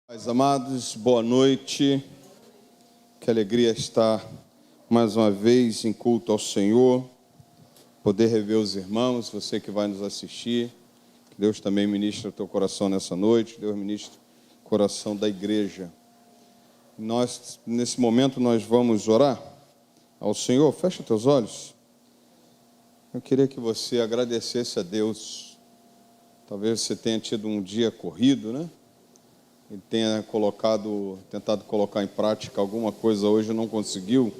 Meus amados, boa noite. Que alegria estar mais uma vez em culto ao Senhor, poder rever os irmãos, você que vai nos assistir. Que Deus também ministre o teu coração nessa noite, Deus ministre o coração da igreja. Nesse momento, nós vamos orar ao Senhor. Fecha teus olhos. Eu queria que você agradecesse a Deus. Talvez você tenha tido um dia corrido, né? E tenha tentado colocar em prática alguma coisa hoje e não conseguiu.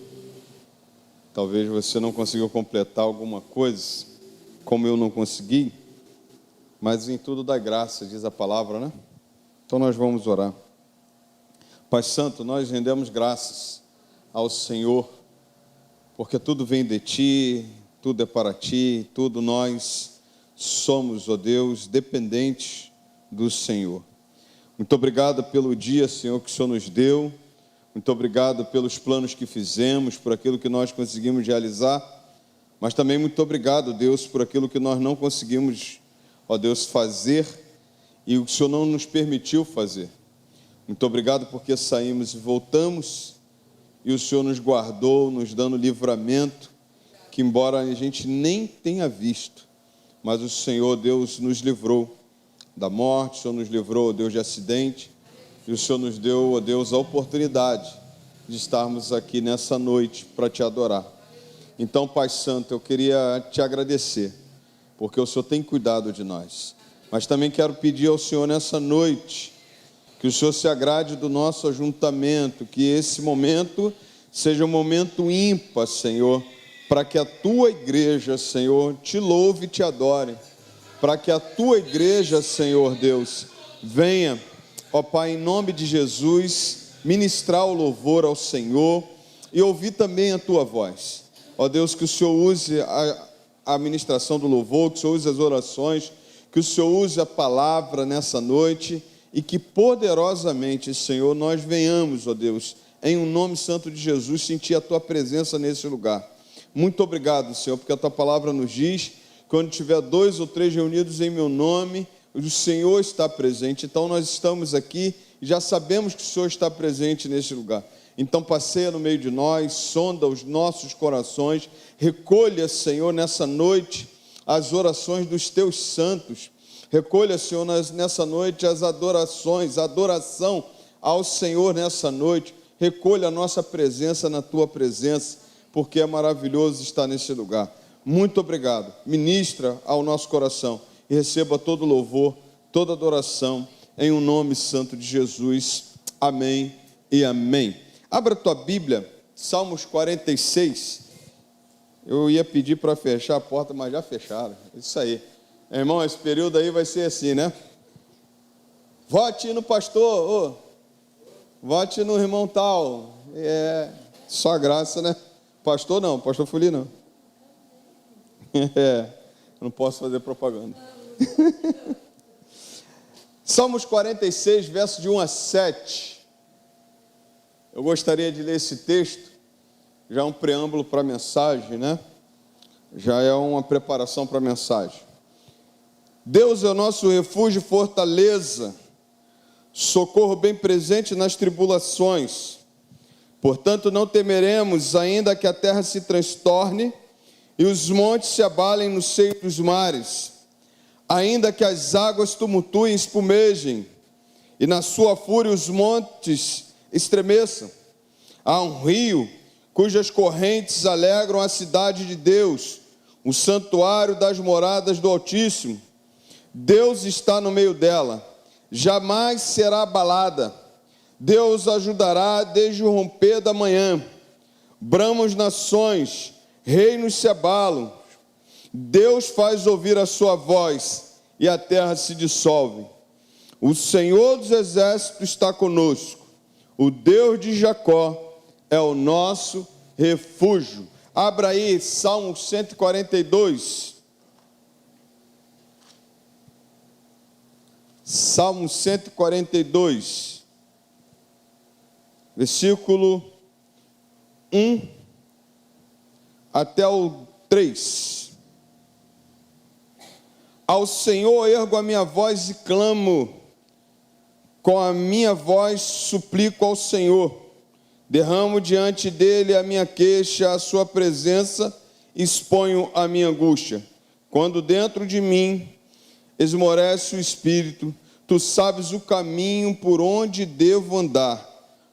Talvez você não conseguiu completar alguma coisa, como eu não consegui. Mas em tudo dá graça, diz a palavra, né? Então nós vamos orar. Pai Santo, nós rendemos graças ao Senhor, porque tudo vem de Ti, tudo é para Ti, tudo nós somos, ó Deus, dependentes do Senhor. Muito obrigado pelo dia, Senhor, que o Senhor nos deu. Muito obrigado pelos planos que fizemos, por aquilo que nós conseguimos realizar. Mas também muito obrigado, Deus, por aquilo que nós não conseguimos, ó Deus, fazer e o que o Senhor não nos permitiu fazer. Muito obrigado porque saímos e voltamos e o Senhor nos guardou, nos dando livramento, que embora a gente nem tenha visto, mas o Senhor, Deus, nos livrou da morte, o Senhor nos livrou, ó Deus, de acidente, e o Senhor nos deu, ó Deus, a oportunidade de estarmos aqui nessa noite para Te adorar. Então, Pai Santo, eu queria Te agradecer, porque o Senhor tem cuidado de nós, mas também quero pedir ao Senhor nessa noite, que o Senhor se agrade do nosso ajuntamento, que esse momento seja um momento ímpar, Senhor, para que a Tua igreja, Senhor, Te louve e Te adore, para que a Tua igreja, Senhor Deus, venha, ó Pai, em nome de Jesus, ministrar o louvor ao Senhor e ouvir também a Tua voz. Ó Deus, que o Senhor use a ministração do louvor, que o Senhor use as orações, que o Senhor use a palavra nessa noite e que poderosamente, Senhor, nós venhamos, ó Deus, em um nome santo de Jesus, sentir a Tua presença nesse lugar. Muito obrigado, Senhor, porque a Tua palavra nos diz: quando tiver 2 ou 3 reunidos em meu nome, o Senhor está presente. Então nós estamos aqui e já sabemos que o Senhor está presente nesse lugar. Então passeia no meio de nós, sonda os nossos corações, recolha, Senhor, nessa noite as orações dos Teus santos. Recolha, Senhor, nessa noite as adorações, a adoração ao Senhor nessa noite. Recolha a nossa presença na Tua presença, porque é maravilhoso estar nesse lugar. Muito obrigado. Ministra ao nosso coração e receba todo louvor, toda adoração, em um nome santo de Jesus. Amém e amém. Abra a tua Bíblia, Salmos 46. Eu ia pedir para fechar a porta, mas já fecharam. Isso aí. Irmão, esse período aí vai ser assim, né? Vote no pastor, vote no irmão tal. Só graça, né? Pastor não, pastor Fuli não. Não posso fazer propaganda. Salmos 46, verso de 1 a 7. Eu gostaria de ler esse texto. Já é um preâmbulo para a mensagem, né? Já é uma preparação para a mensagem. Deus é o nosso refúgio e fortaleza, socorro bem presente nas tribulações. Portanto, não temeremos, ainda que a terra se transtorne e os montes se abalem no seio dos mares, ainda que as águas tumultuem e espumejem, e na sua fúria os montes estremeçam. Há um rio cujas correntes alegram a cidade de Deus, o santuário das moradas do Altíssimo. Deus está no meio dela, jamais será abalada. Deus ajudará desde o romper da manhã. Bramam as nações, reinos se abalam. Deus faz ouvir a sua voz e a terra se dissolve. O Senhor dos exércitos está conosco. O Deus de Jacó é o nosso refúgio. Abra aí Salmo 142. Salmo 142, versículo 1 até o 3. Ao Senhor ergo a minha voz e clamo, Com a minha voz suplico ao Senhor. Derramo diante dele a minha queixa, a sua presença exponho a minha angústia. Quando dentro de mim esmorece o espírito, tu sabes o caminho por onde devo andar.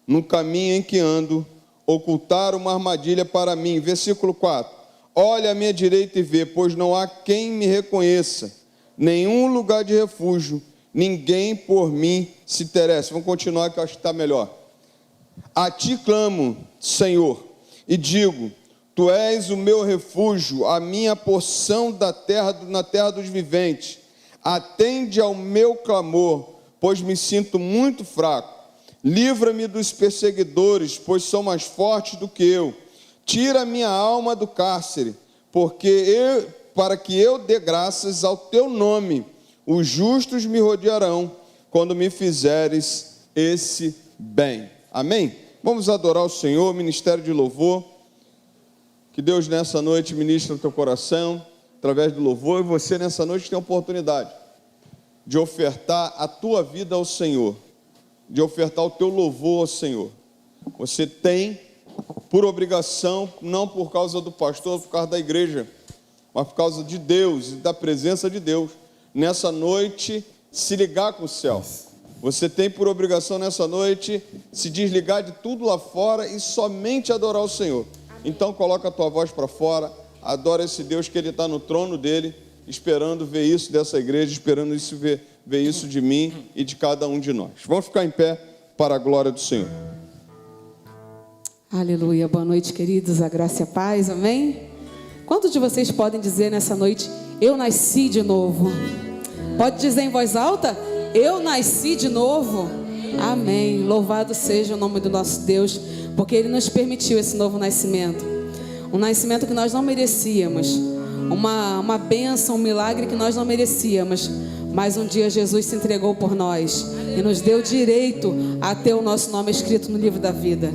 No caminho em que ando, ocultar uma armadilha para mim. Versículo 4. Olha à minha direita e vê, pois não há quem me reconheça, nenhum lugar de refúgio, ninguém por mim se interessa. Vamos continuar que eu acho que está melhor. A ti clamo, Senhor, e digo, tu és o meu refúgio, a minha porção na terra dos viventes. Atende ao meu clamor, pois me sinto muito fraco. Livra-me dos perseguidores, pois são mais fortes do que eu. Tira minha alma do cárcere, para que eu dê graças ao teu nome. Os justos me rodearão quando me fizeres esse bem. Amém? Vamos adorar o Senhor, ministério de louvor. Que Deus nessa noite ministre o teu coração, através do louvor. E você nessa noite tem a oportunidade de ofertar a tua vida ao Senhor, de ofertar o teu louvor ao Senhor. Você tem por obrigação, não por causa do pastor, por causa da igreja, mas por causa de Deus e da presença de Deus, nessa noite se ligar com o céu. Você tem por obrigação nessa noite se desligar de tudo lá fora e somente adorar o Senhor. Então coloca a tua voz para fora, adora esse Deus que Ele está no trono dele, esperando ver isso dessa igreja, esperando ver isso de mim e de cada um de nós. Vamos ficar em pé para a glória do Senhor. Aleluia, boa noite, queridos, a graça e a paz, amém? Quantos de vocês podem dizer nessa noite, eu nasci de novo? Pode dizer em voz alta, eu nasci de novo? Amém, louvado seja o nome do nosso Deus, porque Ele nos permitiu esse novo nascimento. Um nascimento que nós não merecíamos, uma bênção, um milagre que nós não merecíamos, mas um dia Jesus se entregou por nós e nos deu direito a ter o nosso nome escrito no livro da vida.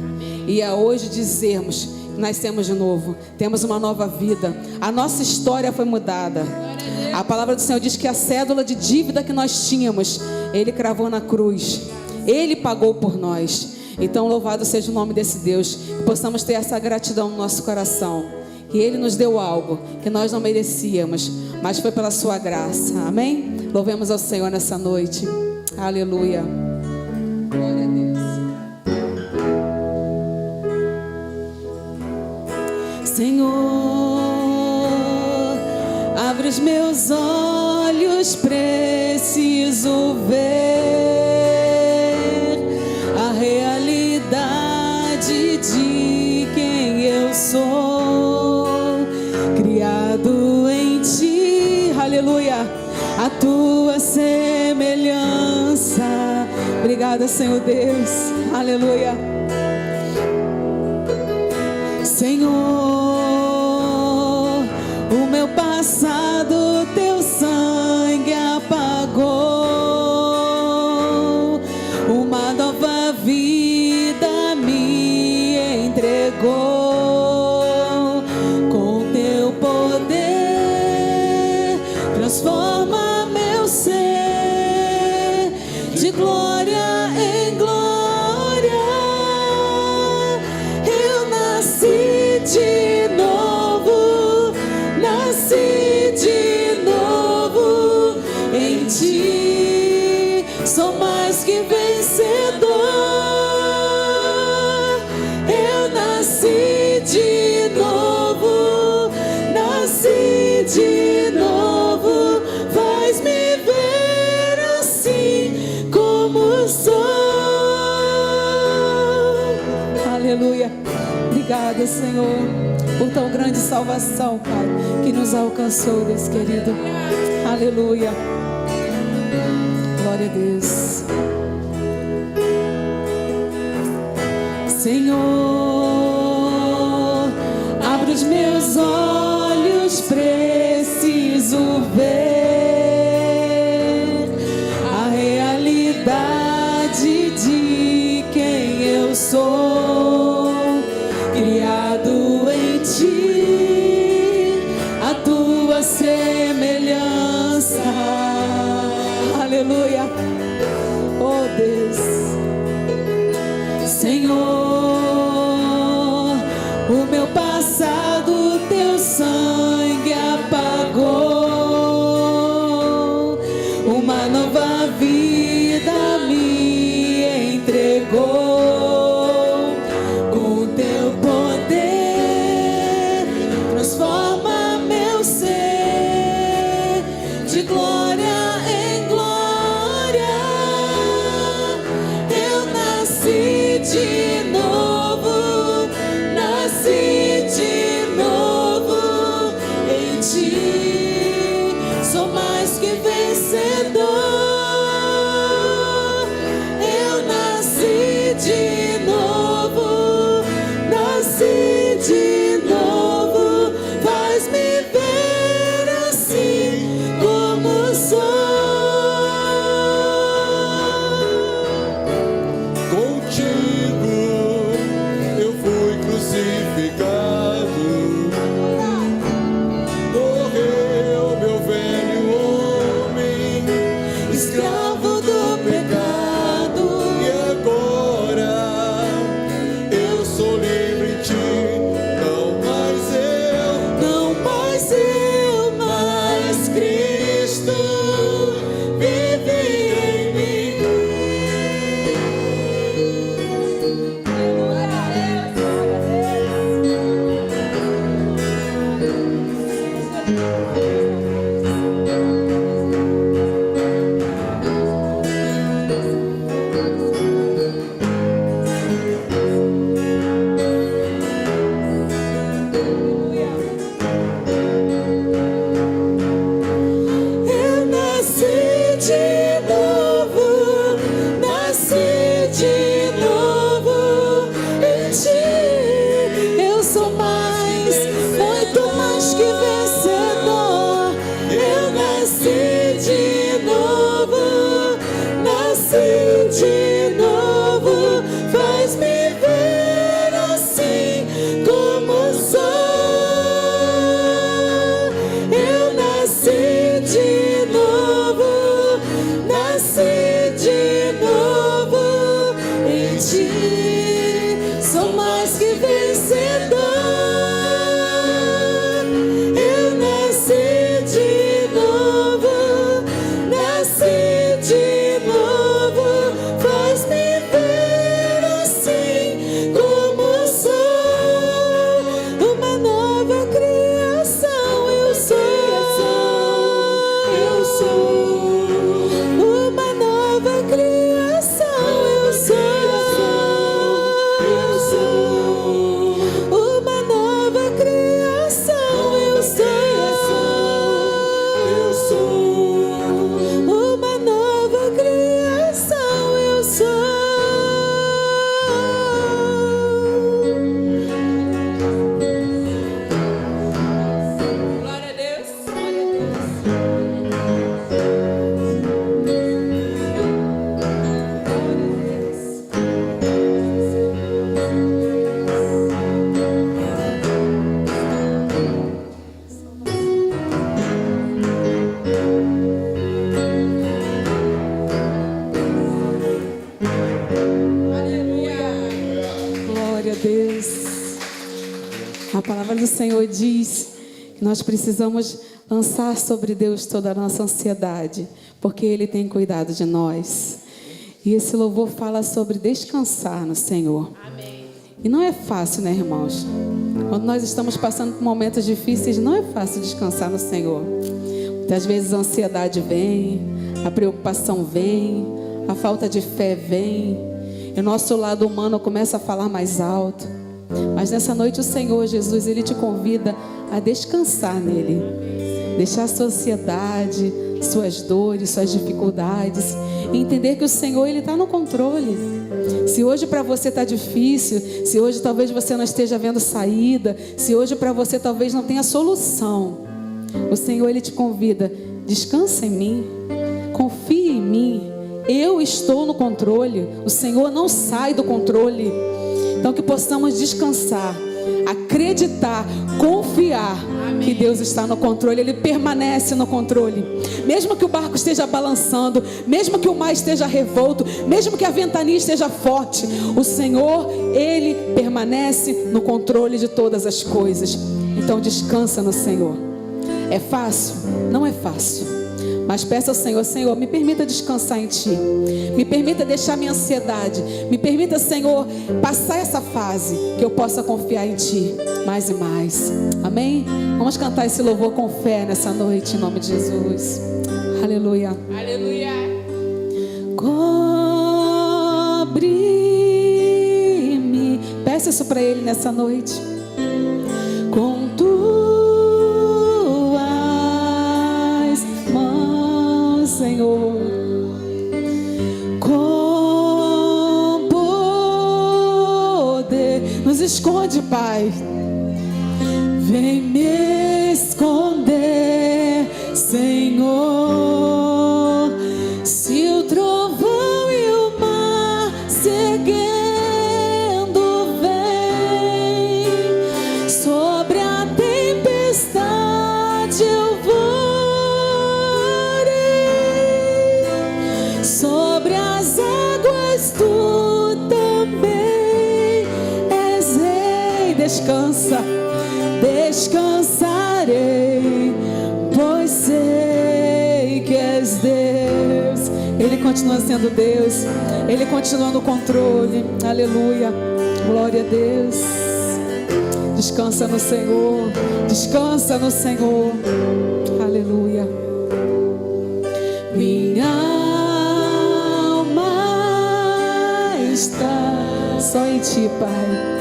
E é hoje dizermos que nascemos de novo, temos uma nova vida, a nossa história foi mudada. A palavra do Senhor diz que a cédula de dívida que nós tínhamos, Ele cravou na cruz, Ele pagou por nós. Então louvado seja o nome desse Deus, que possamos ter essa gratidão no nosso coração, que Ele nos deu algo que nós não merecíamos, mas foi pela sua graça, amém? Louvemos ao Senhor nessa noite, aleluia. Glória a Deus. Senhor, abre os meus olhos, preciso ver a realidade de quem eu sou, criado em ti, aleluia, a tua semelhança. Obrigada, Senhor Deus, aleluia. Senhor, o meu passado teu sangue apagou, uma nova vida me entregou. Com teu poder transforma meu ser de glória em glória. Eu nasci de novo, nasci de novo em ti, sou mais que vencedor. Eu nasci de novo, nasci de novo, faz-me ver assim como sou. Aleluia. Obrigada, Senhor, por tão grande salvação, Pai, que nos alcançou, Deus querido. Aleluia. Glória a Deus. Senhor, abre os meus olhos, preciso ver a realidade de quem eu sou, criado em ti, a tua semelhança. Aleluia. Oh Deus, Senhor, o meu passado teu sangue apagou, uma nova vida me entregou, com teu poder transforma meu ser de glória em glória. Eu nasci de novo, nasci de novo em ti. Sou mais que vencedor. Eu nasci de novo, nasci de novo. Faz-me ver assim como sou. Contigo eu fui crucificado, morreu meu velho homem, Escravo do pecado, e agora eu sou livre em ti. Não mais eu, mas Cristo vive em mim. eu nasci de novo, nasci de novo em ti. Eu sou mais, muito mais que vencedor. Eu nasci de novo, nasci de novo. Faz-me ver assim como sou. Eu nasci de novo, nasci de novo em ti. Sou mais que vencedor. Eu nasci de novo, nasci de novo. Faz-me ver assim como sou. Uma nova criação eu sou. Eu sou uma nova criação. Eu sou uma nova criação. Eu sou uma nova criação. Eu sou. Glória a Deus. Glória a Deus. Glória a Deus. A palavra do Senhor diz que nós precisamos lançar sobre Deus toda a nossa ansiedade, porque Ele tem cuidado de nós. E esse louvor fala sobre descansar no Senhor. E não é fácil, né, irmãos? Quando nós estamos passando por momentos difíceis, não é fácil descansar no Senhor. Muitas vezes a ansiedade vem, a preocupação vem, a falta de fé vem, e o nosso lado humano começa a falar mais alto. Mas nessa noite o Senhor Jesus, Ele te convida a descansar nele. Deixar sua ansiedade, suas dores, suas dificuldades, e entender que o Senhor, Ele está no controle. Se hoje para você está difícil, se hoje talvez você não esteja vendo saída, se hoje para você talvez não tenha solução, o Senhor, Ele te convida: descansa em mim, confie em mim, eu estou no controle. O Senhor não sai do controle. Então que possamos descansar acreditar, confiar que Deus está no controle. Ele permanece no controle. Mesmo que o barco esteja balançando, mesmo que o mar esteja revolto, mesmo que a ventania esteja forte, o Senhor, Ele permanece no controle de todas as coisas. Então descansa no Senhor. É fácil? Não é fácil. Mas peça ao Senhor: Senhor, me permita descansar em Ti. Me permita deixar minha ansiedade. Me permita, Senhor, passar essa fase, que eu possa confiar em Ti mais e mais. Amém? Vamos cantar esse louvor com fé nessa noite, em nome de Jesus. Aleluia. Aleluia. Cobre-me. Peça isso para Ele nessa noite. Com Tuas mãos, Senhor. Com poder. Nos esconde, Pai. Vem me esconder, Senhor. Se o trovão e o mar seguindo vem, sobre a tempestade eu voarei, sobre as águas tu também és rei. Descansa. Descansarei, pois sei que és Deus. Ele continua sendo Deus. Ele continua no controle. Aleluia. Glória a Deus. Descansa no Senhor. Descansa no Senhor. Aleluia. Minha alma está só em Ti, Pai.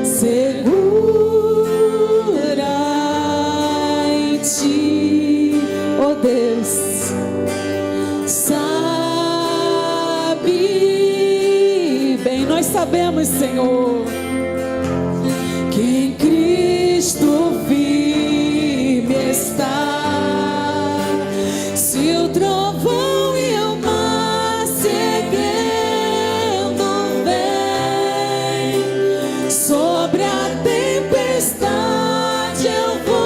Segura em Ti, oh Deus. Sabe bem, nós sabemos, Senhor, que em Cristo firme está. Se o trovão e o mar seguindo vem, sobre a tempestade eu voarei,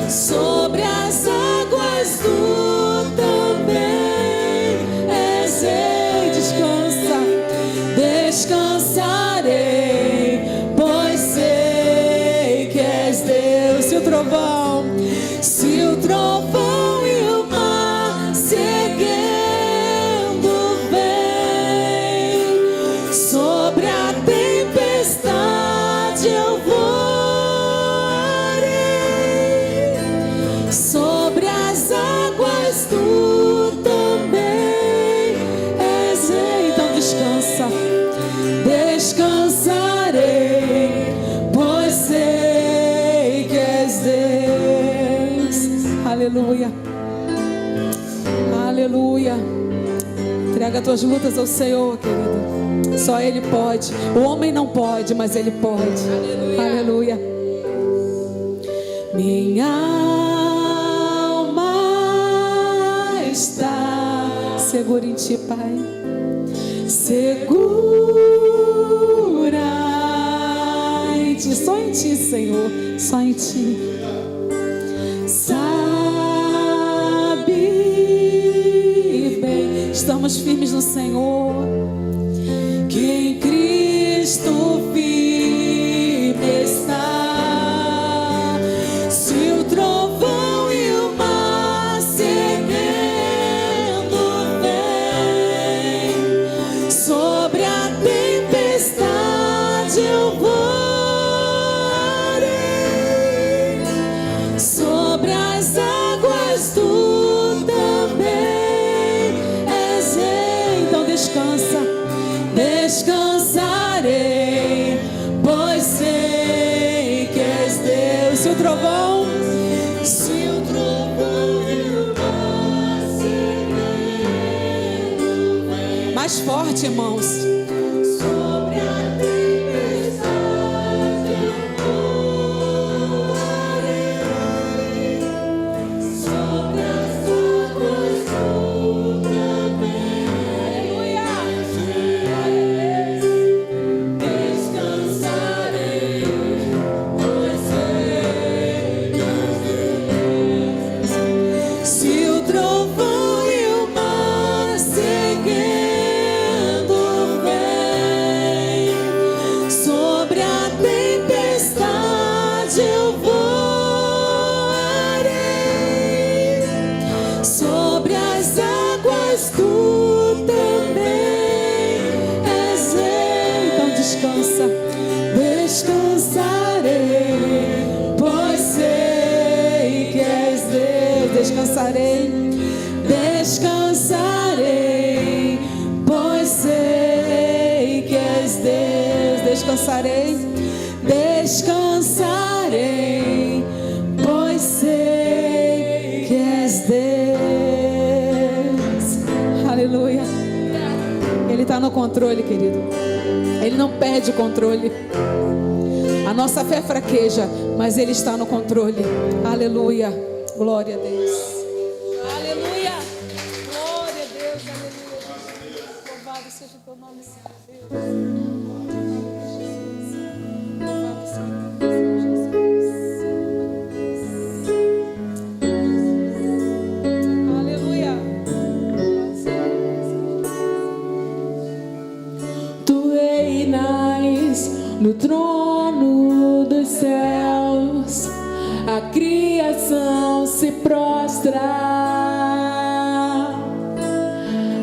sobre as águas tu também és rei. Descansa, descansarei, pois sei que és Deus. Se o trovão e o mar seguindo vem, sobre a tempestade eu voarei, sobre as águas tu também és rei. Então descansa, descansarei, pois sei que és Deus. Aleluia. Aleluia. Entrega as tuas lutas ao Senhor, querido. Só Ele pode. O homem não pode, mas Ele pode. Aleluia. Minha alma está segura em Ti, Pai. Segura em Ti. Só em Ti, Senhor. Só em Ti. Sabe bem, estamos firmes no Senhor, que em Cristo firme está. Se o trovão e o mar seguindo vem, sobre a tempestade eu voarei, sobre as águas tu também és rei. Então descansa, descansarei, pois sei que és Deus. Se o trovão e o mar seguindo vem, mais forte, irmãos. Sobre a tempestade eu voarei, sobre as águas tu também és rei. descansarei, descansarei, pois sei que és Deus. Descansarei, descansarei, pois sei que és Deus. Aleluia. Ele está no controle, querido. Ele não perde o controle. A nossa fé fraqueja, mas Ele está no controle. Aleluia. Glória a Deus. Aleluia. Glória a Deus. Aleluia. Louvado seja o teu nome, Senhor Deus. Louvado seja o teu nome, Jesus. Aleluia. Tu reinas no trono dos céus, a criação se prostra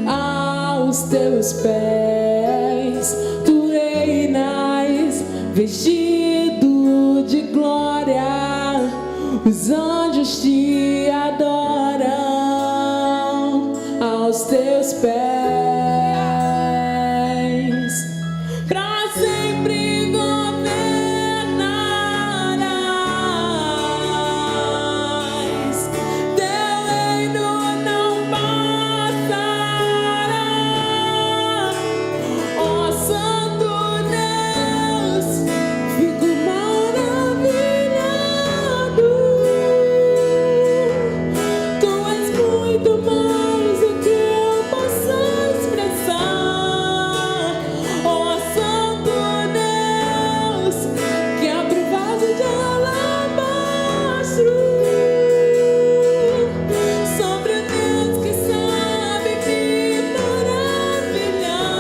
aos teus pés. Tu reinas vestido de glória, os anjos te adoram aos teus pés. Pra sempre governarás, teu reino não passará. Ó Santo Deus, fico maravilhado. Tu és muito mais do que eu posso expressar. Ó Santo Deus, que abre o vaso de alabastro, sobre o Deus que sabe me maravilhar.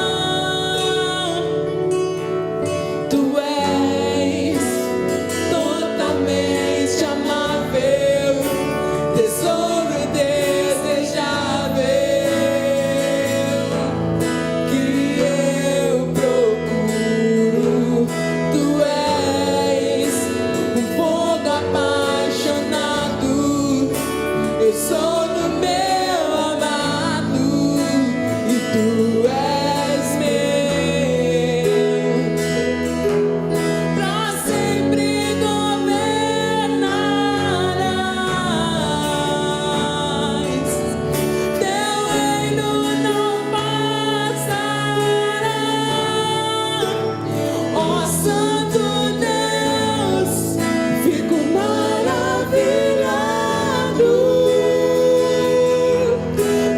Tu és totalmente amável, tesouro desejável que eu procuro. Tu és um fogo apaixonado, eu sou do meu amado e tu és meu. Pra sempre governarás, teu reino não passará. Ó Santo Deus, fico maravilhado.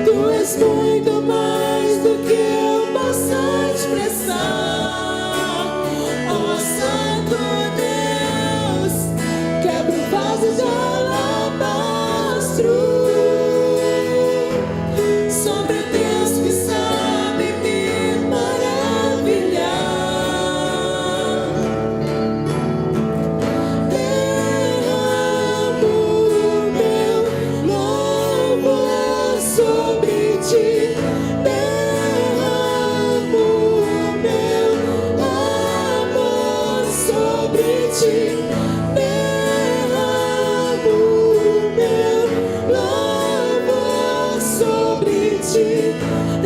Tu és muito mais do que eu posso expressar. Ó Santo Deus, quebra o vaso de alabastro, sobre Deus que sabe me maravilhar. Derramo meu louvor sobre ti, derramo meu amor sobre ti, derramo meu louvor sobre ti,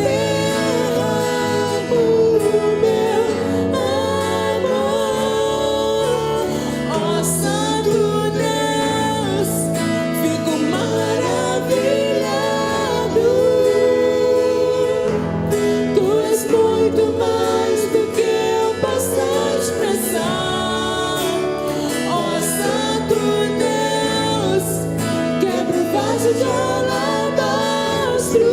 derramo meu amor. Ó Santo Deus, fico maravilhado. Tu és muito mais do que eu posso expressar. Ó Santo Deus, quebra o vaso de alabastro,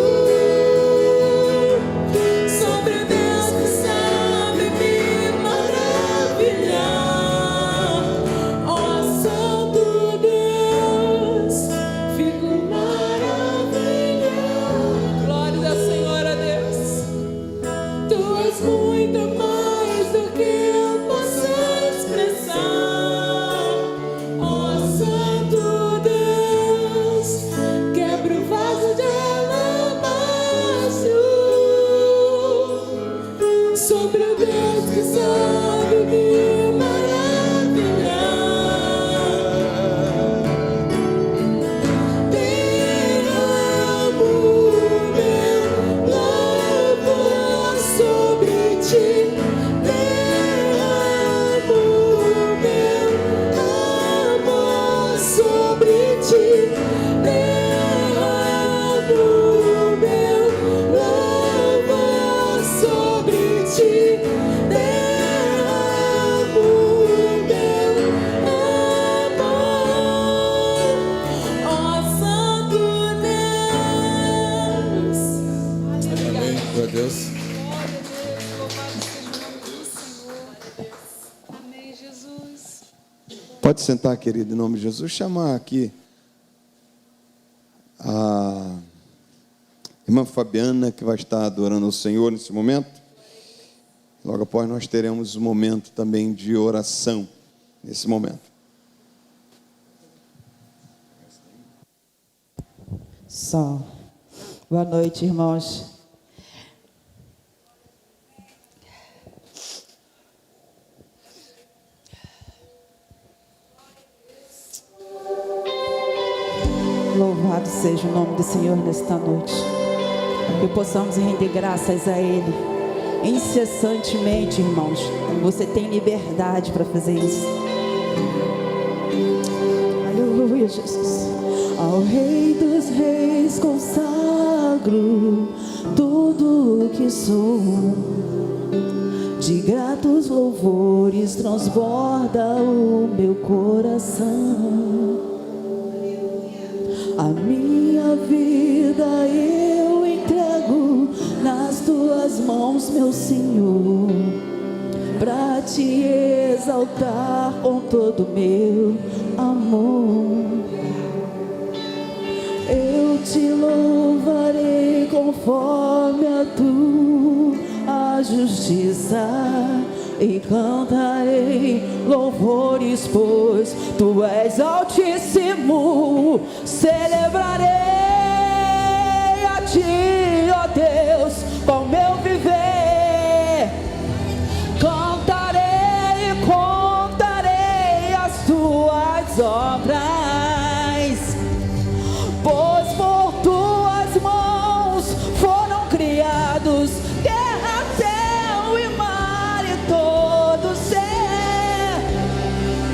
sobre Deus que sabe me maravilhar. Ó Santo Deus, fico maravilhado. Glória ao Senhor, a Deus. Tu és muito mais do que eu posso expressar. Ó Santo Deus, quebra Pode sentar, querido, em nome de Jesus. Chamar aqui a irmã Fabiana, que vai estar adorando o Senhor nesse momento. Logo após nós teremos um momento também de oração nesse momento. Só. Boa noite, irmãos. Louvado seja o nome do Senhor nesta noite. Que possamos render graças a Ele incessantemente, irmãos. Você tem liberdade para fazer isso. Aleluia, Jesus. Ao Rei dos Reis consagro tudo o que sou. De gratos louvores transborda o meu coração. A minha vida eu entrego nas tuas mãos, meu Senhor, para te exaltar com todo o meu amor. Eu te louvarei conforme a tua justiça e cantarei louvores, pois tu és altíssimo. Celebrarei a ti, ó Deus, com meu viver. Cantarei e contarei as tuas obras, pois por tuas mãos foram criados terra, céu e mar e todo ser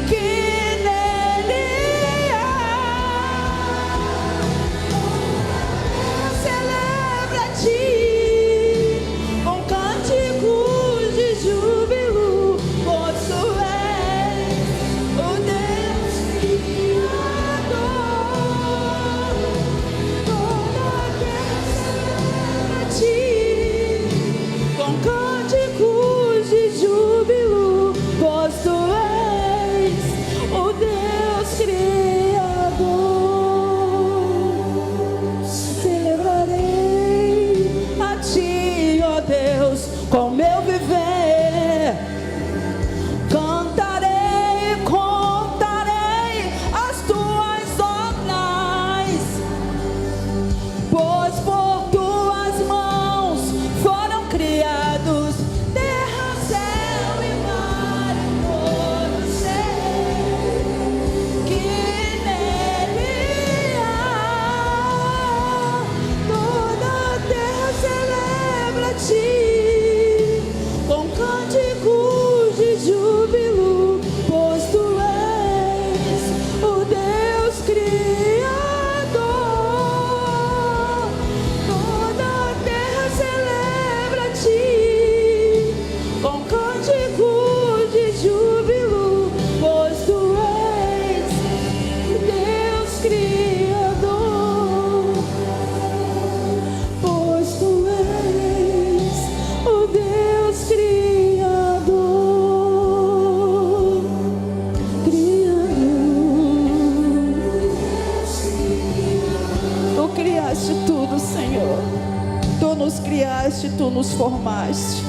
que nele há. Celebra-te com cânticos de júbilo, pois tu és o Deus Criador. Toda a terra celebra-te com cânticos de júbilo, pois tu és o Deus Criador. Celebrarei a ti, ó Deus, com meu viver. Cantarei e contarei as tuas obras, pois por tuas mãos foram criados terra, céu e mar e todo ser que nele há. Toda a terra celebra-te com cânticos de júbilo, pois tu és o Deus Criador. Toda a terra celebra-te com cânticos de júbilo, pois tu és o Deus Criador. Pois tu és o Deus Criador. Tu criaste tudo, Senhor. Tu nos criaste, tu nos formaste.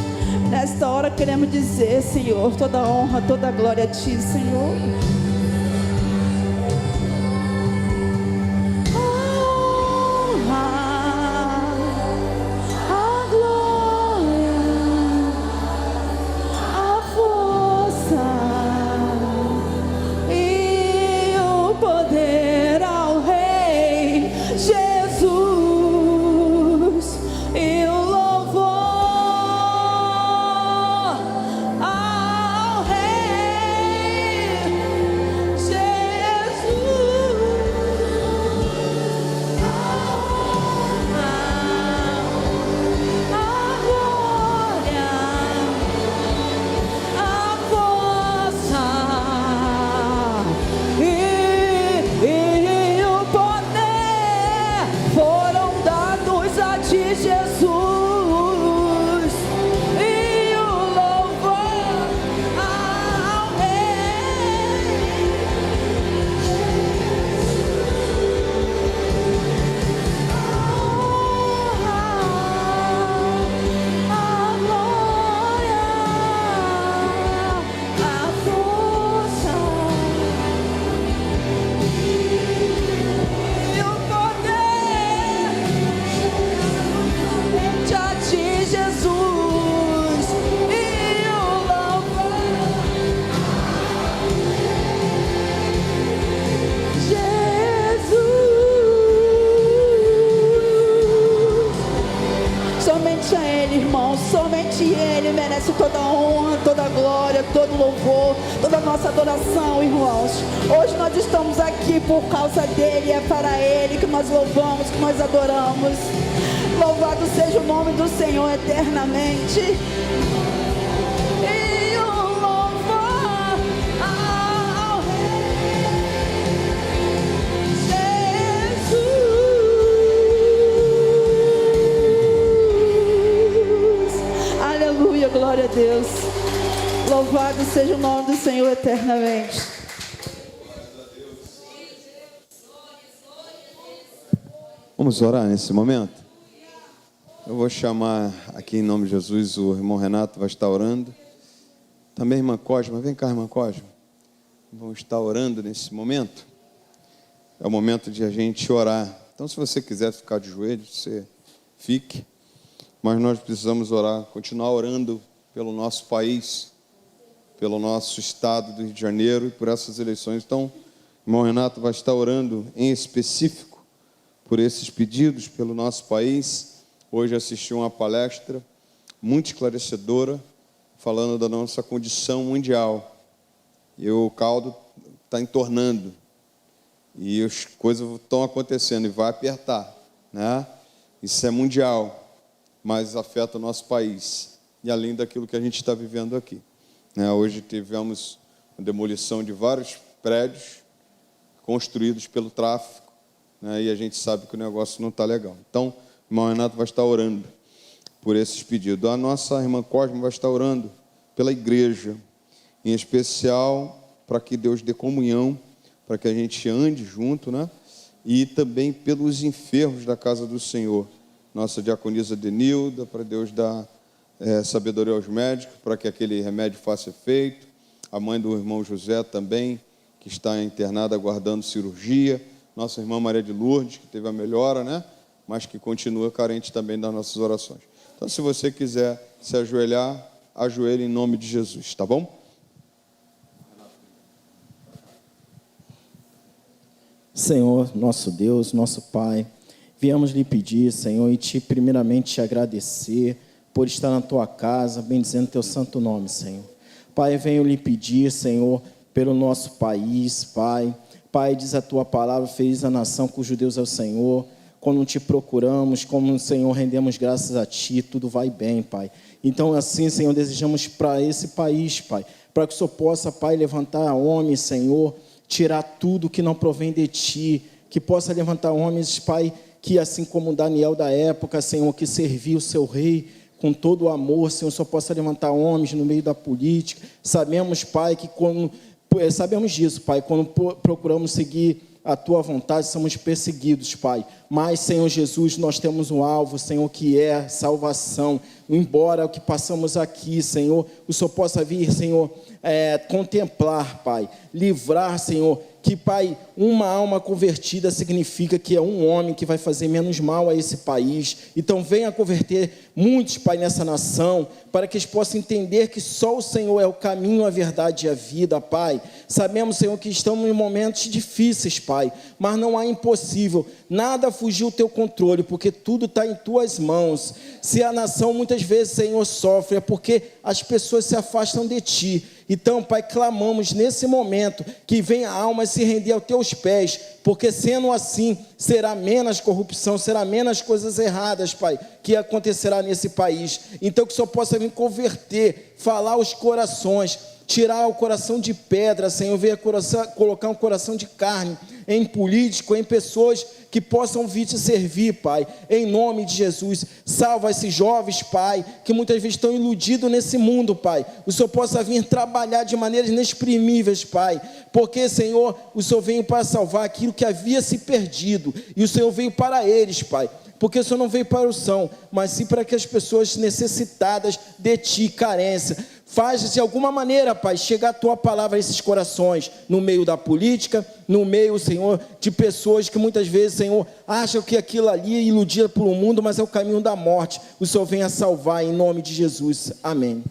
Nesta hora queremos dizer, Senhor, toda honra, toda glória a ti, Senhor. A glória, a força e o poder ao Rei Jesus, e o louvor ao Rei Somente Ele merece toda a honra, toda a glória, todo o louvor, toda a nossa adoração, irmãos. Hoje nós estamos aqui por causa dEle, é para Ele que nós louvamos, que nós adoramos. Louvado seja o nome do Senhor eternamente. E o louvor ao Rei Jesus. Aleluia, glória a Deus. Louvado seja o nome do Senhor eternamente. Vamos orar nesse momento? Eu vou chamar aqui em nome de Jesus, o irmão Renato vai estar orando. Também a irmã Cosma, vem cá, irmã Cosma. Vamos estar orando nesse momento. É o momento de a gente orar. Então, se você quiser ficar de joelhos, você fique. Mas nós precisamos orar, continuar orando pelo nosso país, pelo nosso estado do Rio de Janeiro e por essas eleições. Então, o irmão Renato vai estar orando em específico por esses pedidos, pelo nosso país. Hoje assisti uma palestra muito esclarecedora, falando da nossa condição mundial. E o caldo está entornando. E as coisas estão acontecendo e vai apertar, né? Isso é mundial, mas afeta o nosso país. E além daquilo que a gente está vivendo aqui, né? Hoje tivemos a demolição de vários prédios construídos pelo tráfico, né? E a gente sabe que o negócio não está legal. Então, o irmão Renato vai estar orando por esses pedidos. A nossa irmã Cosma vai estar orando pela igreja, em especial para que Deus dê comunhão, para que a gente ande junto, né? E também pelos enfermos da casa do Senhor. Nossa diaconisa Denilda, para Deus dar sabedoria aos médicos, para que aquele remédio faça efeito. A mãe do irmão José também, que está internada aguardando cirurgia. Nossa irmã Maria de Lourdes, que teve a melhora, né? Mas que continua carente também das nossas orações. Então, se você quiser se ajoelhar, ajoelhe em nome de Jesus, tá bom? Senhor, nosso Deus, nosso Pai, viemos lhe pedir, Senhor, e primeiramente te agradecer por estar na tua casa, bendizendo teu santo nome, Senhor. Pai, venho lhe pedir, Senhor, pelo nosso país, Pai. Pai, diz a tua palavra, feliz a nação cujo Deus é o Senhor. Quando te procuramos, como o Senhor, rendemos graças a Ti, tudo vai bem, Pai. Então, assim, Senhor, desejamos para esse país, Pai, para que o Senhor possa, Pai, levantar homens, Senhor, tirar tudo que não provém de Ti, que possa levantar homens, Pai, que assim como Daniel da época, Senhor, que serviu o seu rei com todo o amor, Senhor, só possa levantar homens no meio da política. Sabemos, Pai, que sabemos disso, Pai, quando procuramos seguir a Tua vontade, somos perseguidos, Pai. Mas, Senhor Jesus, nós temos um alvo, Senhor, que é salvação. Embora o que passamos aqui, Senhor, o Senhor possa vir, Senhor, contemplar, Pai, livrar, Senhor, que, Pai, uma alma convertida significa que é um homem que vai fazer menos mal a esse país. Então, venha converter muitos, Pai, nessa nação, para que eles possam entender que só o Senhor é o caminho, a verdade e a vida, Pai. Sabemos, Senhor, que estamos em momentos difíceis, Pai, mas não há impossível. Nada fugiu do Teu controle, porque tudo está em Tuas mãos. Se a nação muitas vezes, Senhor, sofre, é porque as pessoas se afastam de Ti. Então, Pai, clamamos nesse momento que venha a alma se render aos Teus pés, porque sendo assim, será menos corrupção, será menos coisas erradas, Pai, que acontecerá nesse país. Então, que o Senhor possa vir converter, falar os corações, tirar o coração de pedra, Senhor, venha colocar um coração de carne em político, em pessoas que possam vir te servir, Pai, em nome de Jesus. Salva esses jovens, Pai, que muitas vezes estão iludidos nesse mundo, Pai. O Senhor possa vir trabalhar de maneiras inexprimíveis, Pai, porque, Senhor, o Senhor veio para salvar aquilo que havia se perdido, e o Senhor veio para eles, Pai, porque o Senhor não veio para o são, mas sim para que as pessoas necessitadas de Ti, carência, faz de alguma maneira, Pai, chegar a Tua palavra a esses corações, no meio da política, no meio, Senhor, de pessoas que muitas vezes, Senhor, acham que aquilo ali é iludida pelo mundo, mas é o caminho da morte. O Senhor venha salvar em nome de Jesus. Amém.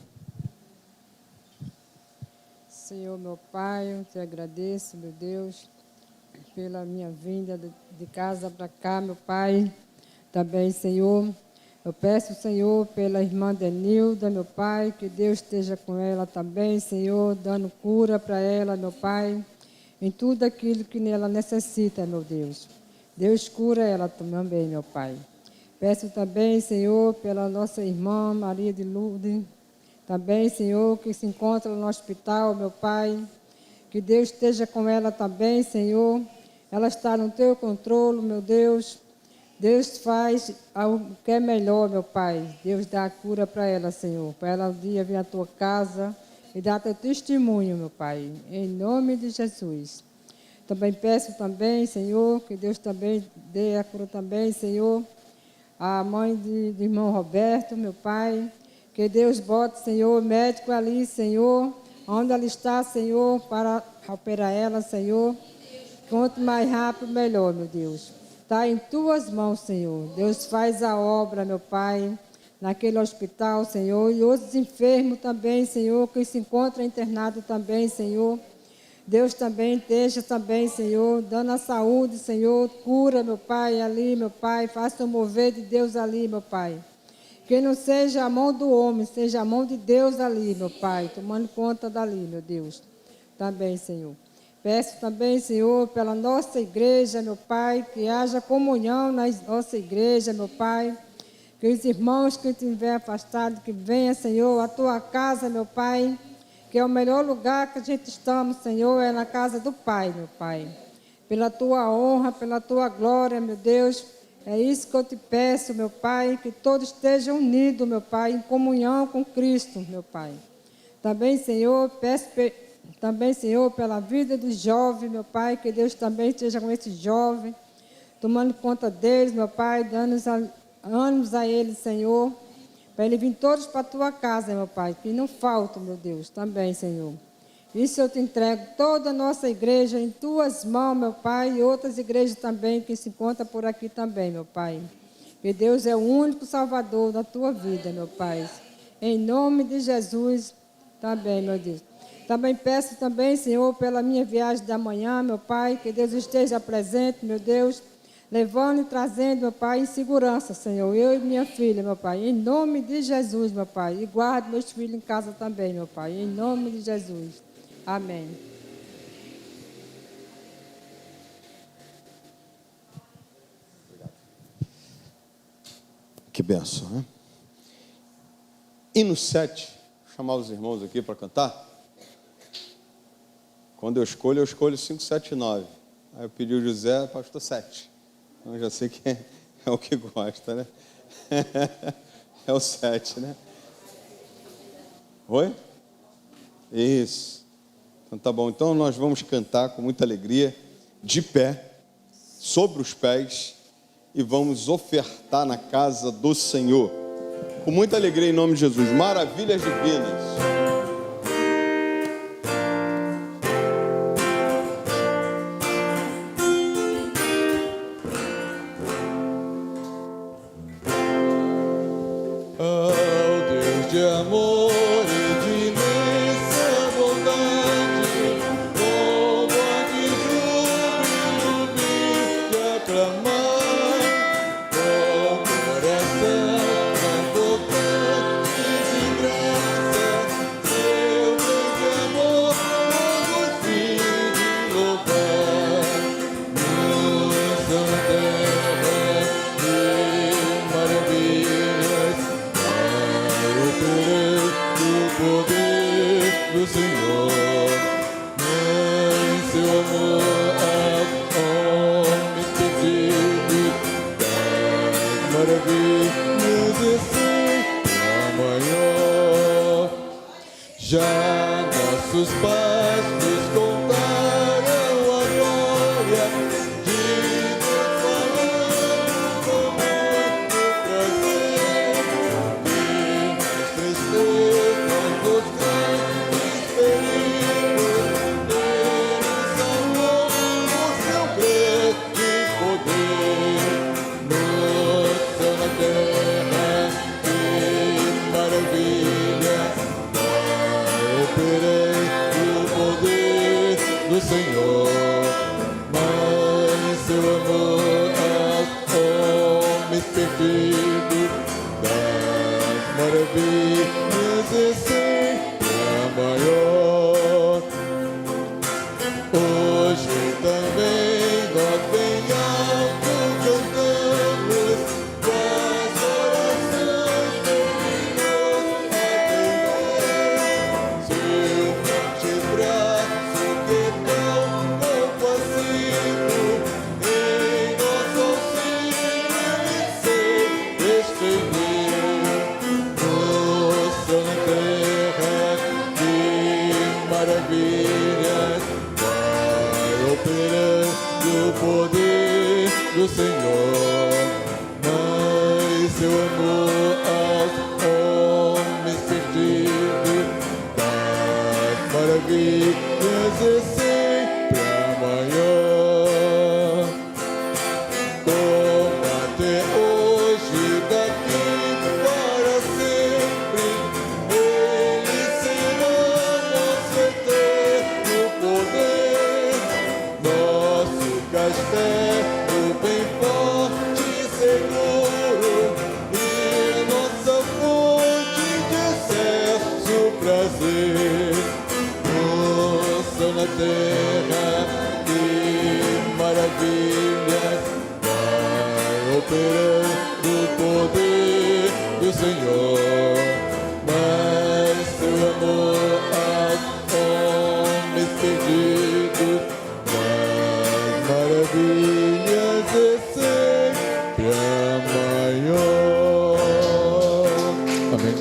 Senhor, meu Pai, eu te agradeço, meu Deus, pela minha vinda de casa para cá, meu Pai. Também, Senhor, Eu peço, Senhor, pela irmã Denilda, meu Pai, que Deus esteja com ela também, Senhor, dando cura para ela, meu Pai, em tudo aquilo que ela necessita, meu Deus. Deus cura ela também, meu Pai. Peço também, Senhor, pela nossa irmã Maria de Lourdes, também, Senhor, que se encontra no hospital, meu Pai, que Deus esteja com ela também, Senhor. Ela está no teu controle, meu Deus. Deus faz o que é melhor, meu Pai. Deus dá a cura para ela, Senhor. Para ela um dia vir à tua casa e dar teu testemunho, meu Pai. Em nome de Jesus. Também peço também, Senhor, que Deus também dê a cura também, Senhor. A mãe do irmão Roberto, meu Pai. Que Deus bote, Senhor, médico ali, Senhor. Onde ela está, Senhor, para operar ela, Senhor. Quanto mais rápido, melhor, meu Deus. Está em tuas mãos, Senhor. Deus faz a obra, meu Pai, naquele hospital, Senhor. E outros enfermos também, Senhor, que se encontram internados também, Senhor. Deus também esteja também, Senhor, dando a saúde, Senhor. Cura, meu Pai, ali, meu Pai. Faça o mover de Deus ali, meu Pai. Que não seja a mão do homem, seja a mão de Deus ali, meu Pai. Tomando conta dali, meu Deus. Também, Senhor. Peço também, Senhor, pela nossa igreja, meu Pai, que haja comunhão na nossa igreja, meu Pai. Que os irmãos que estiverem afastados, que venham, Senhor, à tua casa, meu Pai, que é o melhor lugar que a gente estamos, Senhor, é na casa do Pai, meu Pai. Pela tua honra, pela tua glória, meu Deus, é isso que eu te peço, meu Pai, que todos estejam unidos, meu Pai, em comunhão com Cristo, meu Pai. Também, Senhor, peço também, Senhor, pela vida dos jovens, meu Pai, que Deus também esteja com esses jovens, tomando conta deles, meu Pai, dando ânimos a eles, Senhor, para eles virem todos para a tua casa, meu Pai, que não faltam, meu Deus, também, Senhor. Isso eu te entrego, toda a nossa igreja em tuas mãos, meu Pai, e outras igrejas também que se encontram por aqui também, meu Pai. Que Deus é o único Salvador da tua vida, meu Pai. Em nome de Jesus, também, meu Deus. Também peço também, Senhor, pela minha viagem da manhã, meu Pai, que Deus esteja presente, meu Deus, levando e trazendo, meu Pai, em segurança, Senhor, eu e minha filha, meu Pai, em nome de Jesus, meu Pai, e guarde meus filhos em casa também, meu Pai, em nome de Jesus. Amém. Que benção, né? Hino 7, vou chamar os irmãos aqui para cantar. Quando eu escolho 5, 7 e 9. Aí eu pedi o José, pastor 7. Então eu já sei que é o que gosta, né? É o 7, né? Oi? Isso. Então tá bom. Então nós vamos cantar com muita alegria, de pé, sobre os pés, e vamos ofertar na casa do Senhor. Com muita alegria em nome de Jesus. Maravilhas divinas. Já nossos pais nos contaram a glória de Deus falando com muito prazer. E nas tristezas dos grandes perigos, Ele salvou o seu grande poder. No céu, na terra, que maravilha! Operei o Senhor, mas seu amor aos homens perdidos, das maravilhas e sempre amanhã. Como até hoje, daqui para sempre, Ele será nosso eterno poder, nosso castelo bem forte e seguro, e nossa fonte de excesso prazer. Ouça na terra que maravilhas vai operando o poder do Senhor, mas seu amor aos homens perdidos, das maravilhas é sempre a maior. Amém.